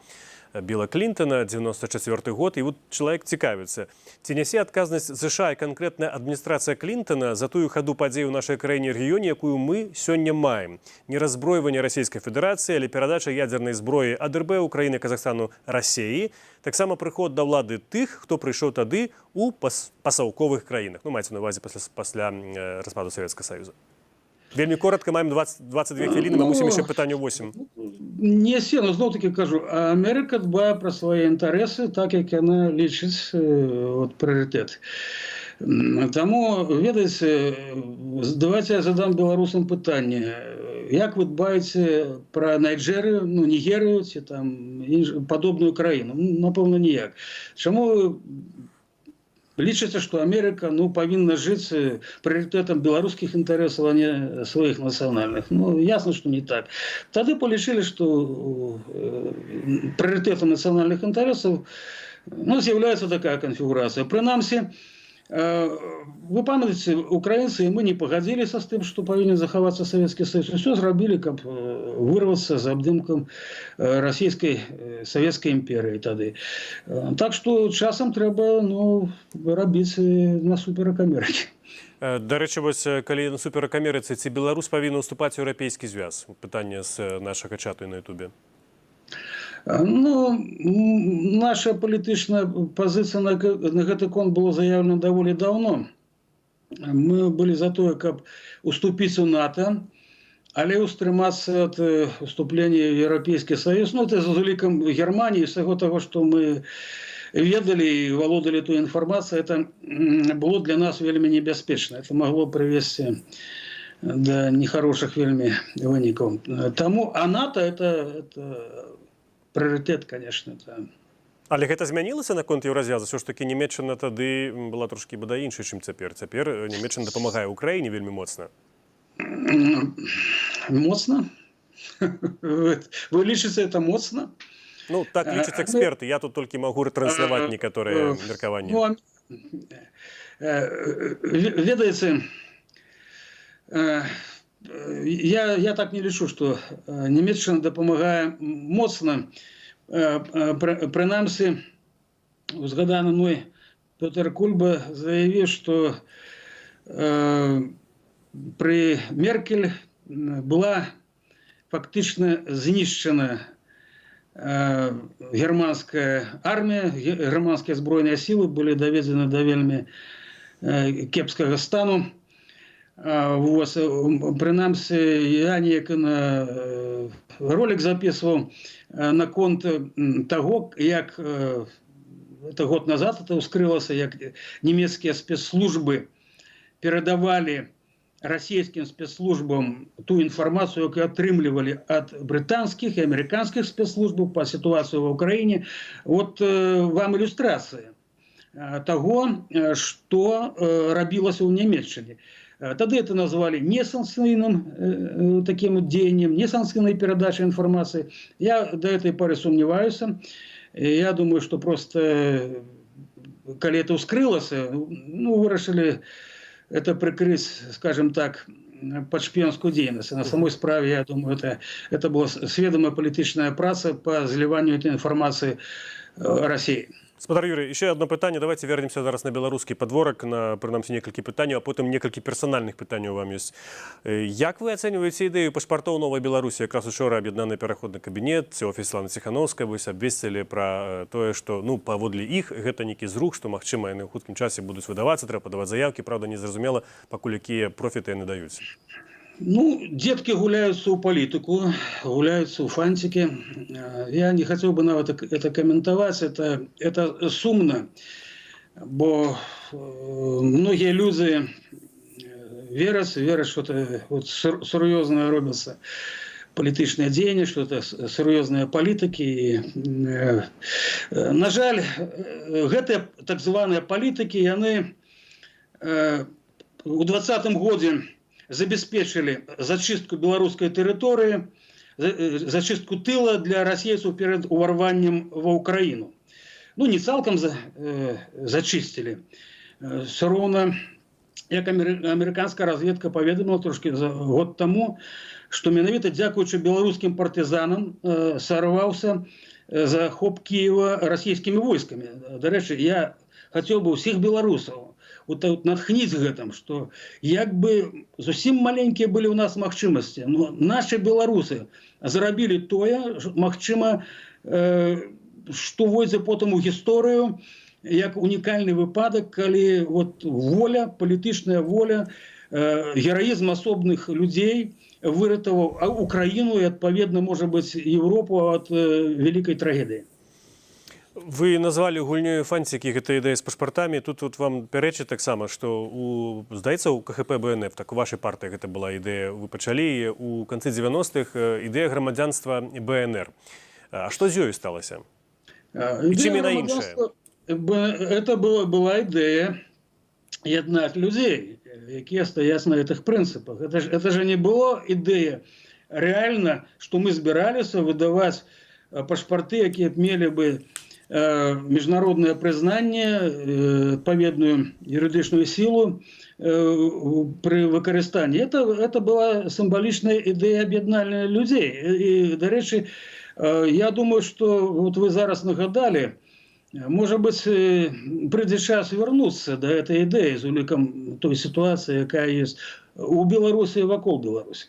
Билла Клинтона, 94 год. И вот человек цікавіцца, ці нясе адказнасць ЗША і канкрэтная адміністрацыя Клинтона за тую хаду падзей у нашай краіне рэгіёне, якую мы сёння маем. Не разбройванне Расійскай Федэрацыі, але перадача ядзернай зброі АДРБ Украіны, Казахстану, Расіі. Таксама прыход да ўлады тых, хто прыйшоў тады ў пасаўковых краінах. Ну, маецца на ўвазе пасля распаду Савецкага Саюза. Вельмі коротко, маем 22 хвилины, мы мусім ще питанню 8.
Не все, но знову-таки кажу, Америка дбає про свої інтереси, так як вона лічить от, пріоритет. Тому, ведаєте, давайте я задам білорусам питання. Як ви дбаєте про Найджерію, ну, Нігерію, чи там подобну країну? Ну, напевно, ніяк. Чому лічыцца, што Америка, ну, павінна жыць прыярытэтам беларускіх інтарэсаў, а не сваіх нацыянальных. Ну, ясно, што не так. Тады палічылі, што прыярытэтам нацыянальных інтарэсаў, ну, з'яўляецца такая канфігурацыя. Прынамсі, вы памятаеце, украінцы, і мы не пагадзіліся з тым, што павінен захавацца Савецкі Саюз. Усё зрабілі, каб вырвацца за абдымкам расійскай Савецкай імперыі тады. Так што часам трэба, ну, рабіць насуперак Амерыкі.
Дарэчы, вось, калі насуперак Амерыцы, ці Беларусь павінна ўступаць у Еўрапейскі звяз? Пытанне з нашага чату на Ютубе.
Ну, наша палітычная пазіцыя на гэты конт была заявлена даволі даўно. Мы былі за тое, каб уступіць у НАТО, але ўстрымацца ад уступлення ў Еўрапейскі Саюз. Ну, это з улікам Германії, всего того, што мы ведалі і валодалі той інфармацыяй, это было для нас вельмі небяспечна. Это могло прывесці да нехорошых вельмі вынікаў. Таму, а НАТО это приоритет, конечно. Да.
Але гэта змянілася наконт еўразвязу? Все ж таки Нямецчына тады была трошкі бадай іншай, чым цяпер. Цяпер Нямецчына дапамагае Украіне вельмі моцна.
Моцна? Вы лічыце это моцна?
Ну, так лічаць эксперты. Я тут толькі магу ретрансляваць некаторыя меркаванні.
Ведаеце, я так не лічу, што Нямецчына дапамагае моцна. Прынамсі, узгаданы мной Пётр Кульба заявіў, што пры Меркель была фактычна знішчана германская армія, германскія збройныя сілы былі даведзены да вельмі кепскага стану. Прынамсі, я неяк ролик записываў наконт таго, як это год назад это ускрылася, як нямецкія спецслужбы перадавалі расійскім спецслужбам ту інфармацыю, якую атрымлівалі ад брытанскіх і амерыканскіх спецслужбаў па сітуацыі ва ўкраіне. Вот вам ілюстрацыя таго, што рабілася ў Нямецчыне. Тады это назвали несанкционным таким деянием, несанкционной передачей информации. Я до этой поры сомневаюсь. Я думаю, что просто, когда это ускрылось, ну, вы решили это прикрыть, скажем так, под шпионскую деятельность. На самой справе, я думаю, это была сведомая политическая праца по заливанию этой информации России.
Спадар Юрій, ще одне питання. Давайте вернемся зараз на беларускі падворак, на, прынамсі, некалькі пытанняў, а потым некалькі персанальных пытанняў вам ёсць. Як вы ацэньваеце ідэю пашпартоў Новай Беларусі? Якраз учора аб'яднаны пераходны кабінет, офіс Святланы Ціханаўскай абвесцілі пра тое, што, ну, паводле іх гэта нейкі зрух, што, магчыма, яны ў хуткім часе будуць выдавацца, трэба падаваць заявкі, правда, незразумела, пакуль якія профіты яны даюць.
Ну, детки гуляются у политику, гуляются у фантики. Я не хотел бы нават это комментовать, это сумно, бо многие люди верят, что это вот серьезное робится політичне діяння, що це серйозні політики. І, на жаль, гэты так званыя політики, яны у 2020 годзе забеспечили зачистку белорусской территории, зачистку тыла для российцев перед уварванием во Украину. Ну, не цалком зачистили. Все равно, як американская разведка поведомила трошки год тому, что менавіта дзякуючы белорусским партизанам сорвался захоп Киева российскими войсками. До речі, я хотел бы всех белорусов натхніць гэтым, што як бы зусім маленькія былі ў нас магчымасці, но наши беларусы зрабілі тое, магчыма, што войдзе потым у гісторыю як унікальны выпадак, калі вот воля, палітычная воля, гераізм асобных людзей выратаваў Украіну і, адпаведна, можа быць, Европу ад вялікай трагедыі.
Вы назвалі гульнёю фантики гэта ідэя з пашпартамі. Тут вам пярэчы таксама, што здаецца, у КХП БНФ, так у вашай партыі гэта была ідэя, вы пачалі у канцы 90-х ідэя грамадзянства БНР. А што з ёю сталася? І чым яна іншая?
Это была ідэя яднаць людзей, якія стаяць на гэтых прынцыпах. Это же не было ідэя рэальна, што мы збіраліся выдаваць пашпарты, якія мелі бы международное признание, адпаведную юридичную силу при выкарыстании. Это была символичная идея об'яднання людей. И, до речи, я думаю, что вот вы зараз нагадали, может быть, придет час вернуться до этой идеи с уликом той ситуации, какая есть у Беларуси и вокруг Беларуси.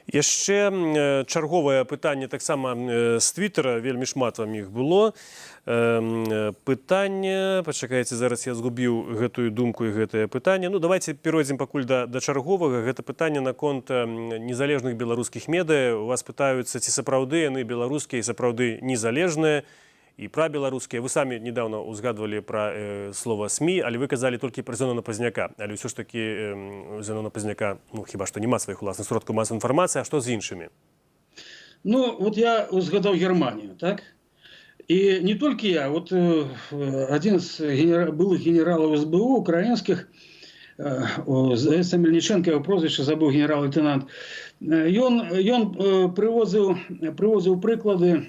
Яшчэ чарговае пытанне таксама з Твіттера, вельмі шмат вам іх было. Пытанне, пачакайце, зараз я згубіў гэтую думку і гэтае пытанне. Ну, давайте перайдзем пакуль да чарговага. Гэта пытанне наконт незалежных беларускіх медыя. У вас пытаюцца, ці сапраўды яны беларускія і сапраўды незалежныя і пра беларускія. Вы самі недавно узгадвалі пра слова СМІ, але вы казалі толькі пра Зенона Пазняка. Але ўсё ж такі Зенона Пазняка, ну, хіба што няма сваіх уласных сродкаў масавай інфармацыі, а што з іншымі?
Ну, вот я узгадаў Германію, так? И не только я, вот один из былых генералов СБУ украинских, здається, Мельниченко, його прозвище, забув, генерал-лейтенант, он привозив приклади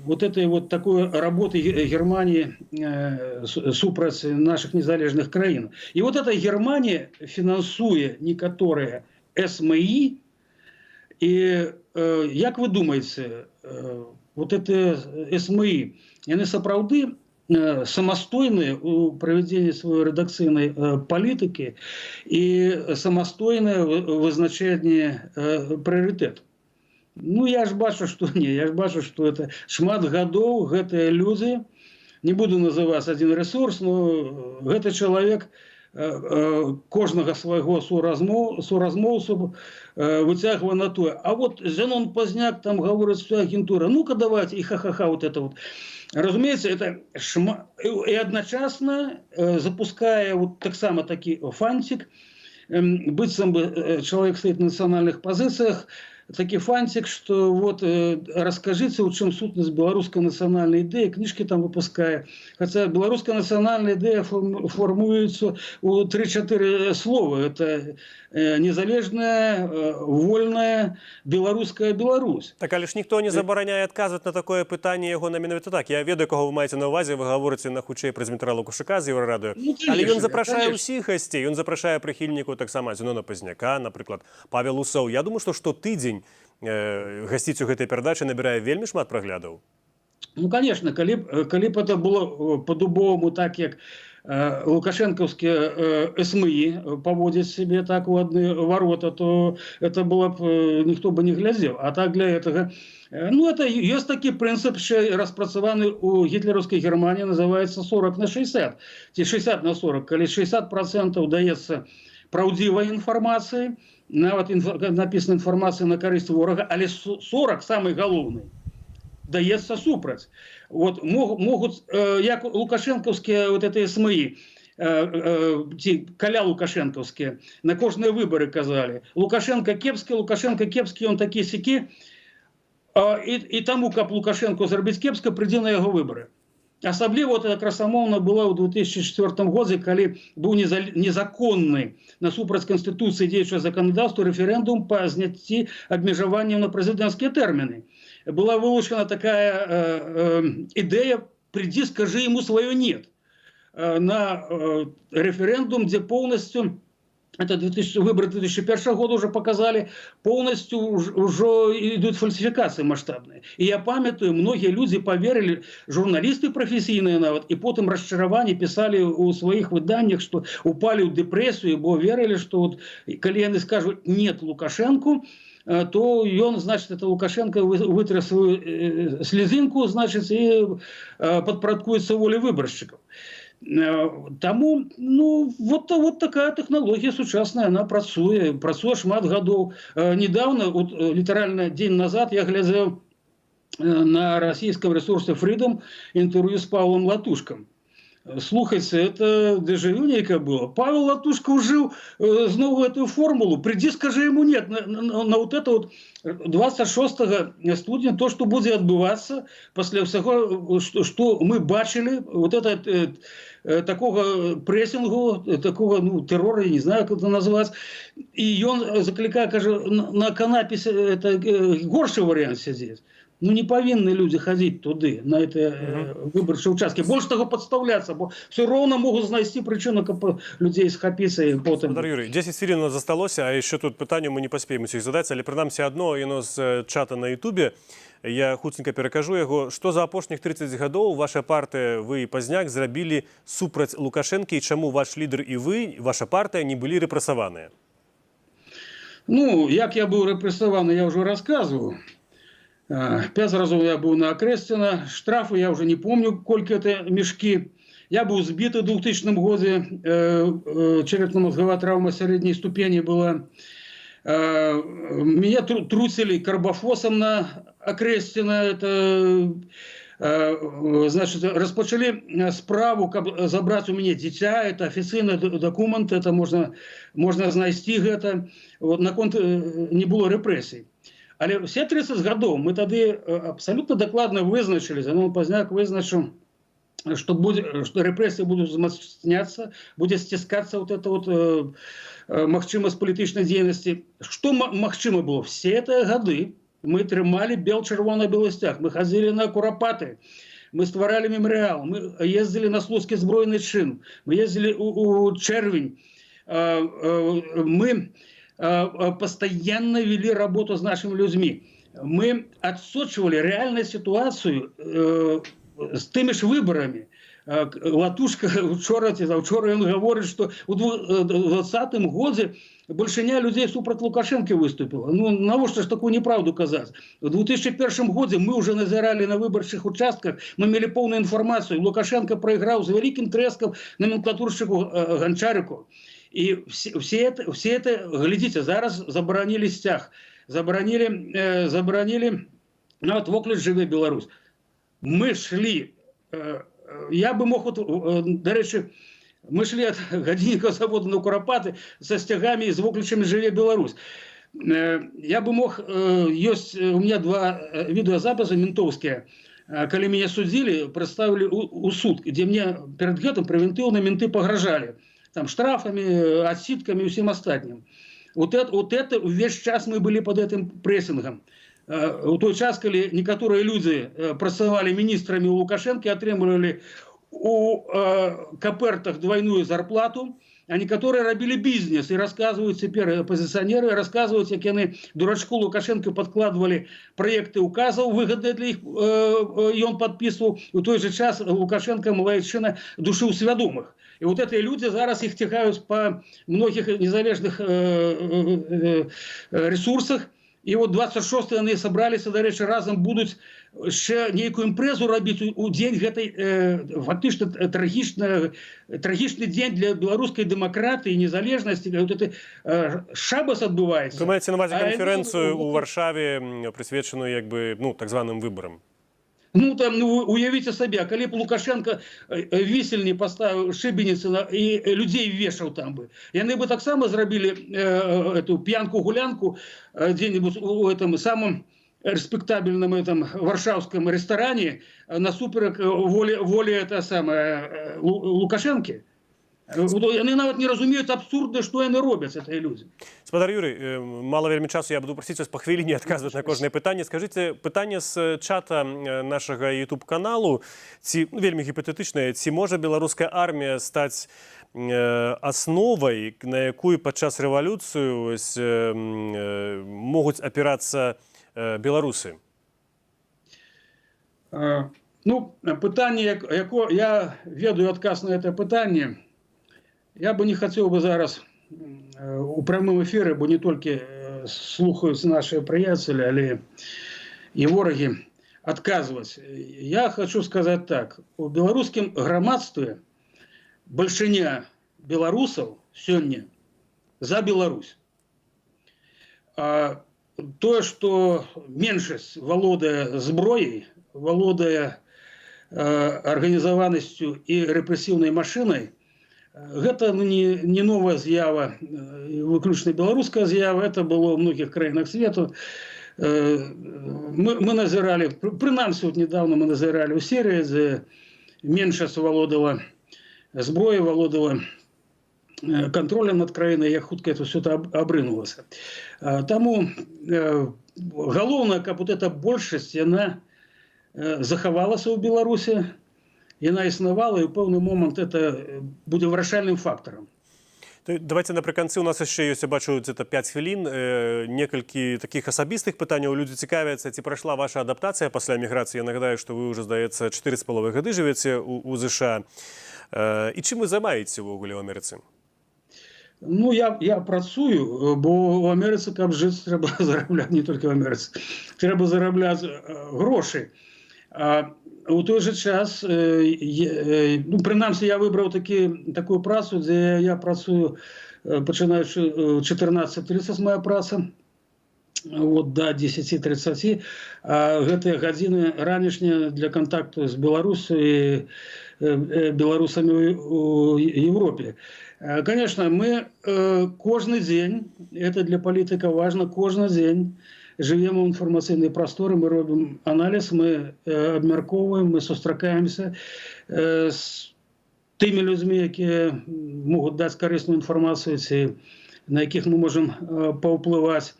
вот этой вот такой работы Германии супроть наших незалежных краин. И вот эта Германия, финансуя некоторые СМИ, і як ви думаєте, вот это СМИ, вони сапраўды самастойныя у правядзенні сваёй рэдакцыйнай палітыкі і самастойнае вызначэнне прыярытэту? Ну, я ж бачу, што не, я ж бачу, што это шмат гадоў гэтыя людзі, не буду называць адзін рэсурс, но гэты чалавек кожнага свайго суразмоўцу выцягвае на тое. А вот Зенон Пазняк там гаворыць, что агентура, ну-ка давайте, и ха-ха-ха, вот это вот. Разумеется, это и одночасно запуская вот так само таки фантик, быццам бы человек стоит на национальных позициях, такі фантик, что вот расскажите, у чым сутнасць беларускай нацыянальнай ідэі, кніжкі там выпускае. Хотя беларуская нацыянальная ідэя формуецца у 3-4 слова. Это незалежная, вольная беларуская Беларусь.
Так, але ж ніхто не забараняе адказваць на такое пытанне яго на менавіта так. Я ведаю, кого вы маеце на ўвазе, вы гаворыце на хутчэй пра Дмітра Лукашука з Еўрарадыё.
Ну,
Але ён запрашае ўсіх гасцей, ён запрашае прыхільнікаў таксама Зенона Пазняка, напрыклад, Павел Усоў. Я думаю, што штотыдзень гасціць у гэтай перадачы набірае вельмі шмат праглядаў.
Ну, конечно, калі б это было по-дубовому так, як лукашенковские СМИ поводят себе так в одни ворота, то это было бы, никто бы не глядел. А так для этого, ну, это есть такой принцип, что распрацаваны у гитлеровской Германии, называется 40 на 60. 60 на 40, когда 60% дается правдивой информации, нават написана информация на користь ворога, але 40 самый головный даецца супраць. Вот могут, як лукашенковские вот эти СМИ, каля лукашенковские, на кожные выборы казали. Лукашенко кепскі, он такі сякі, и тому, как Лукашенко зрабіць кепска, придзе на его выборы. Асабліва вот это красамоўна было ў 2004 годзе, калі быў незаконны насупраць Конституции дзеючага законодаўства референдум по зняцці абмежаванняў на прэзідэнцкія тэрміны. Была вылучена такая идея, приди, скажи ему свое «нет». На референдум, где полностью, это выборы 2001 года уже показали, полностью уже идут фальсификации масштабные. И я памятаю, многие люди поверили, журналисты профессийные нават, и потом расчарование писали у своих выданнях, что упали в депрессию, бо верили, что вот, коли они скажут «нет» Лукашенку, то он, значит, это Лукашенко вытряс свою слезинку, значит, и подпорядкуется воле выборщиков. Тому, ну, вот такая технология сучасная, она працуе шмат гадоў. Недавно, вот, литерально день назад, я глядел на российском ресурсе Freedom интервью с Павлом Латушком. Слухайте, это дежавю нейкое было. Павел Латушко ужил снова эту формулу. Приди, скажи ему нет. На вот это вот 26 студня, то, что будет отбываться после всего, что мы бачили, вот это такого прессингу, такого, ну, террора, я не знаю, как это назвать. И он закликает, каже, на канапе это горший вариант сидеть. Ну, не повинны люди ходить туды, на эти выборчие участки. Больше того подставляться, бо все ровно могут знайти причину, как людей схапиться и потом...
Господар Юрий, 10 хвилин у нас засталося, а еще тут питання мы не поспеем усіх задать, але принамсі одно, іно з чата на Ютубе, я хутенько перекажу його, что за апошніх 30 гадоў ваша партия, вы и Пазняк, зрабілі супраць Лукашенко, и чему ваш лидер и вы, ваша партия, не были репрессованные?
Ну, як я был репрессован, я уже рассказывал. 5 разов я был на Окрестина, штрафы я уже не помню, сколько это мешки. Я был сбит в 2000 году, черепно-мозговая травма средней ступени была. Меня трусили карбофосом на Окрестина. Это, значит, распочали справу, как забрать у меня дитя. Это официальный документ, это можно знайти это. Вот, на конт не было репрессий. Але все 30 гадоў мы тады абсалютна дакладна вызначылі, Зенон Пазняк вызначыў, что репрессии будут узмацняться, будет стискаться вот эта вот магчимость палітычнай дзейнасці. Что магчыма было? Все это годы мы трымалі бел-чырвоны белостях, мы ходили на курапаты, мы стваралі мемориал, мы ездили на Слуцкі збройны чин, мы ездили у Червень, мы постоянно вели работу с нашими людьми. Мы отсочивали реальную ситуацию с теми ж выборами. Латушка вчора он говорит, что у 2020 году большиня людей супраць Лукашенко выступила. Ну, навошта ж такую неправду казаць? В 2001 году мы уже назирали на выборчих участках, мы имели полную информацию. Лукашенко проиграл с великим треском номенклатурщику Гончарику. И все это, глядите, зараз заборонили стяг, заборонили, ну вот воклич «Живе Беларусь». Мы шли, я бы мог, до речі, мы шли от Годинникова завода на Куропаты со стягами и с вокличами «Живе Беларусь». Я бы мог, есть у меня 2 видеозаписи ментовские, когда меня судили, представили у суд, где мне перед гэтым превентивно менты погрожали. Там штрафами, отсидками и всем остальным. Вот это весь час мы были под этим прессингом. У той час, когда некоторые люди працавали министрами у Лукашенко, отрымливали у капертах двойную зарплату, а некоторые робили бизнес и рассказывают теперь оппозиционеры, рассказывают, как они дурачку Лукашенко подкладывали проекты указов, выгодные для их, и он подписывал. В той же час Лукашенко, Малайчина, душил свядомых. И вот эти люди зараз их тягают по многих незалежных ресурсах. И вот 26-й они собрались, до речі, разом будуть ще некую імпрезу робити у день гэтай, фактично трагічний день для белорусской демократии, незалежности. Вот это шабас відбувається.
Ви маєте на увазі конференцію у Варшаві, присвячену, якби, ну, так званим виборам?
Ну, там, ну, уявите себе, коли б Лукашенко висельні поставив шибениці і людей вешав там би. Яны бы так само зробили эту пьянку-гулянку где-нибудь у этом самом респектабельном этом варшавском ресторане насуперек волі это самое Лукашенки. Вони навіть не розуміють абсурдно, що вони роблять, ці люди.
Спадар Юрій, мало вельми часу, я буду просити вас по хвилині відказувати на кожне питання. Скажіть, питання з чата нашого YouTube-каналу, вельми гіпотетичне, ці може білоруська армія стати основою, на яку під час революції можуть опиратися білоруси?
Ну, питання, я веду відказ на це питання. Я бы не хотел бы зараз у прямом эфире, бо не только слухают наши приятели, але и вороги, отказывать. Я хочу сказать так. У белорусском громадстве большиня белорусов сегодня за Беларусь. А то, что меньшесть, володая зброей, володая организованностью и репрессивной машиной, гэта не новая з'ява, выключна беларуская з'ява, это было в многих краінах свету. Мы назирали, принамсі вот недавно мы назирали у Сирии, где меньшесть володала зброей, володала контролем над краиной, як хутка это все обрынулось. Тому галоўнае, каб вот эта большасць, яна захавалася ў Беларусі, яна існавала, і ў пэўны момант это будзе вырашальным фактарам.
Давайте напрыканцы, у нас яшчэ ёсць, я бачу, это 5 хвілін, некалькі такіх асабістых пытанняў. Людзі цікавяцца, ці прайшла ваша адаптацыя пасля эміграцыі. Я нагадаю, што вы ўжо, здаецца, 4,5 гады жывеце у ЗША. І чым вы займаецеся ўвогуле ў Амерыцы?
Ну, я працую, бо ў Амерыцы, каб жыць, трэба зарабляць не толькі в Амерыцы. Трэба зарабляць грошы. У той же час, ну, принамсі, я выбраў такую працу, дзе я працую, пачынаючы 14:30 моя праца, вот до 10:30. А гэтыя гадзіны ранішнія для контакту з Беларусью і беларусамі у Европе. Конечно, мы каждый день, это для политика важно, каждый день живемо в інфармацыйнай прасторы, мы робім аналіз, мы абмяркоўваем, мы сустракаемся з тымі людзьмі, якія могуць даць карысную інфармацыю, ці на якіх мы можам паўплываць.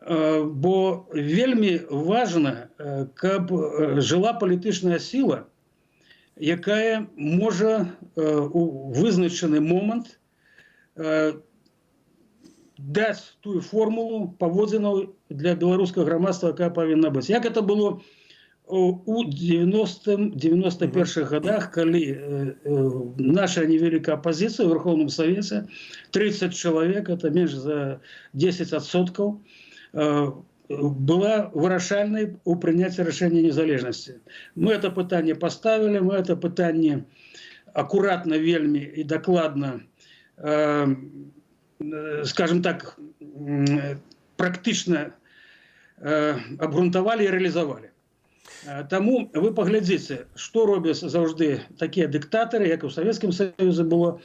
Бо вельмі важна, каб жыла палітычная сіла, якая можа у вызначаны момант даць тую формулу паводзінаў для беларускага грамадства, якая павінна быць. Як это было у 91-х годах, калі наша невялікая апозіцыя ў Верховным Савеце, 30 чалавек, это менш за 10%, была вырашальнай у прыняцці рашэння незалежнасці. Мы это пытанне поставили, мы это пытанне акуратна вельмі і дакладна, скажем так, практычна абгрунтавалі і рэалізавалі. Таму вы паглядзіце, што робяць заўжды такія дыктатары, як і ў Савецкім Саюзе было.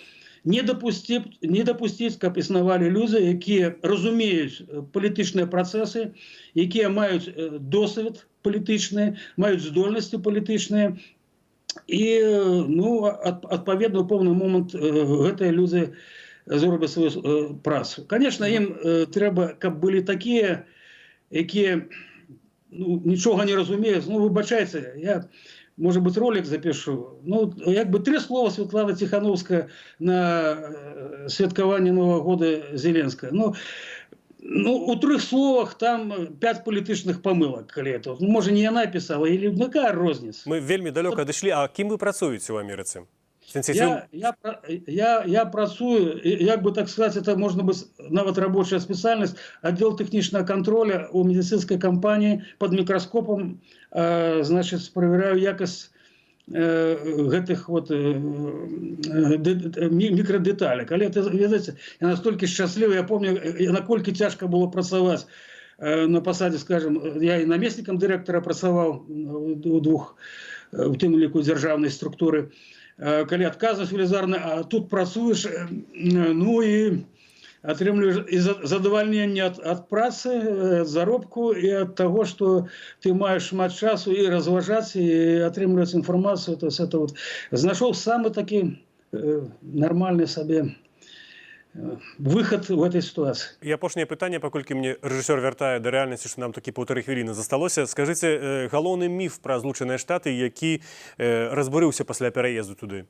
Не дапусціць, каб існавалі людзі, якія разумеюць палітычныя працэсы, якія маюць досвед палітычны, маюць здольнасці палітычныя. І, адпаведна, у пэўны момант гэтыя людзі зробяць сваю працу. Конечно, ім трэба, каб былі такія, якія нічога не разумеюць. Выбачайце, я, может быть, ролик запишу. Як бы 3 слова Светлана Тихановская на святкаванне Нового года Зеленская. У 3 словах там 5 палітычных памылак, калі это. Можа, не яна писала, или якая розніца?
Мы вельмі далёка адышлі. А кім вы працуеце ў Амерыцы?
Я працую, як бы так сказать, это можно быть нават рабочая специальность, отдел техничного контроля у медицинской компании под микроскопом, значит, проверяю якость гэтых вот микродеталек. Але это, видите, я настолько счастливый, я помню, наколькі цяжка было працаваць на посаде, скажем, я и наместником директора працаваў у 2, у тым ліку дзяржаўнай структуры. Калі адказваць велізарна, а тут працуеш, і атрымліваеш і задавальненне ад працы, ад заробку і ад таго, што ты маеш шмат часу і разважаць, і атрымліваць інфармацыю. То есть это вот знайшоў самы такі нармальны сабе выход в этой ситуации.
І апошняе пытанне, паколькі мне рэжысёр вяртае да рэальнасці, што нам такі 1,5 хвіліны засталося. Скажыце, галоўны міф пра Злучаныя Штаты, які разбурыўся пасля пераезду туды?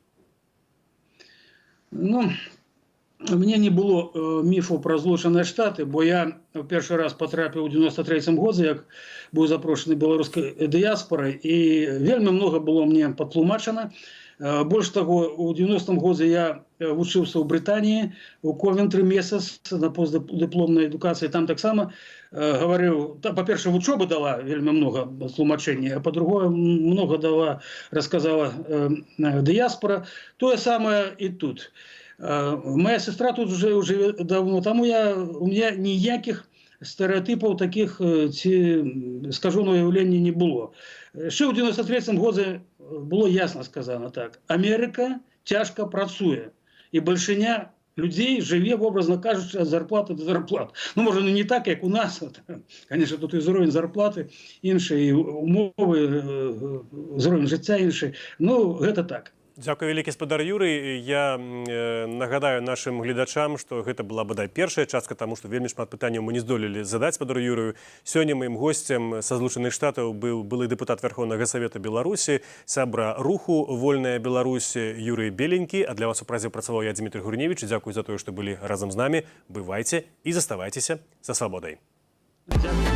Мне не было міфу пра Злучаныя Штаты, бо я першы раз патрапіў у 93-м годзе, як быў запрошаны беларускай дыяспорай, і вельмі много было мне патлумачана. Больш таго, у 90-м годзе я вучыўся ў Брытаніі, у Ковентры месяц на постдыпломнай адукацыі. Там таксама гаварыў, па-перша, вучоба дала вельмі много тлумачэння, а па-другое, много дала, расказала дыяспора. Тое самае і тут. Моя сестра тут уже давно, таму у меня ніякіх стэрэатыпаў таких, ці скажоного уяўлення не было. Ще ў 93-м годзе было ясно сказано так. Америка тяжко працуе, і бальшыня людей жыве, образно кажучи, ад зарплаты до зарплат. Можа, не так, як у нас. Конечно, тут і ўзровень зарплаты іншы, і умовы, ўзровень жыцця іншы. Гэта так.
Дзякуй вялікі, спадар Юрый. Я нагадаю нашим гледачам, што гэта была бадай першая частка, таму што вельмі шмат пытанняў мы не здолелі задаць спадару Юрыю. Сёння маім госцем са Злучаных Штатаў быў былы дэпутат Верховнага Савета Беларусі, сябра руху «Вольная Беларусь» Юрый Беленькі. А для вас у празе працаваў я, Дмітрий Гурневіч. Дзякуй за тое, што былі разам з намі. Бывайце і заставайцеся са свабодай.
Дзякуй.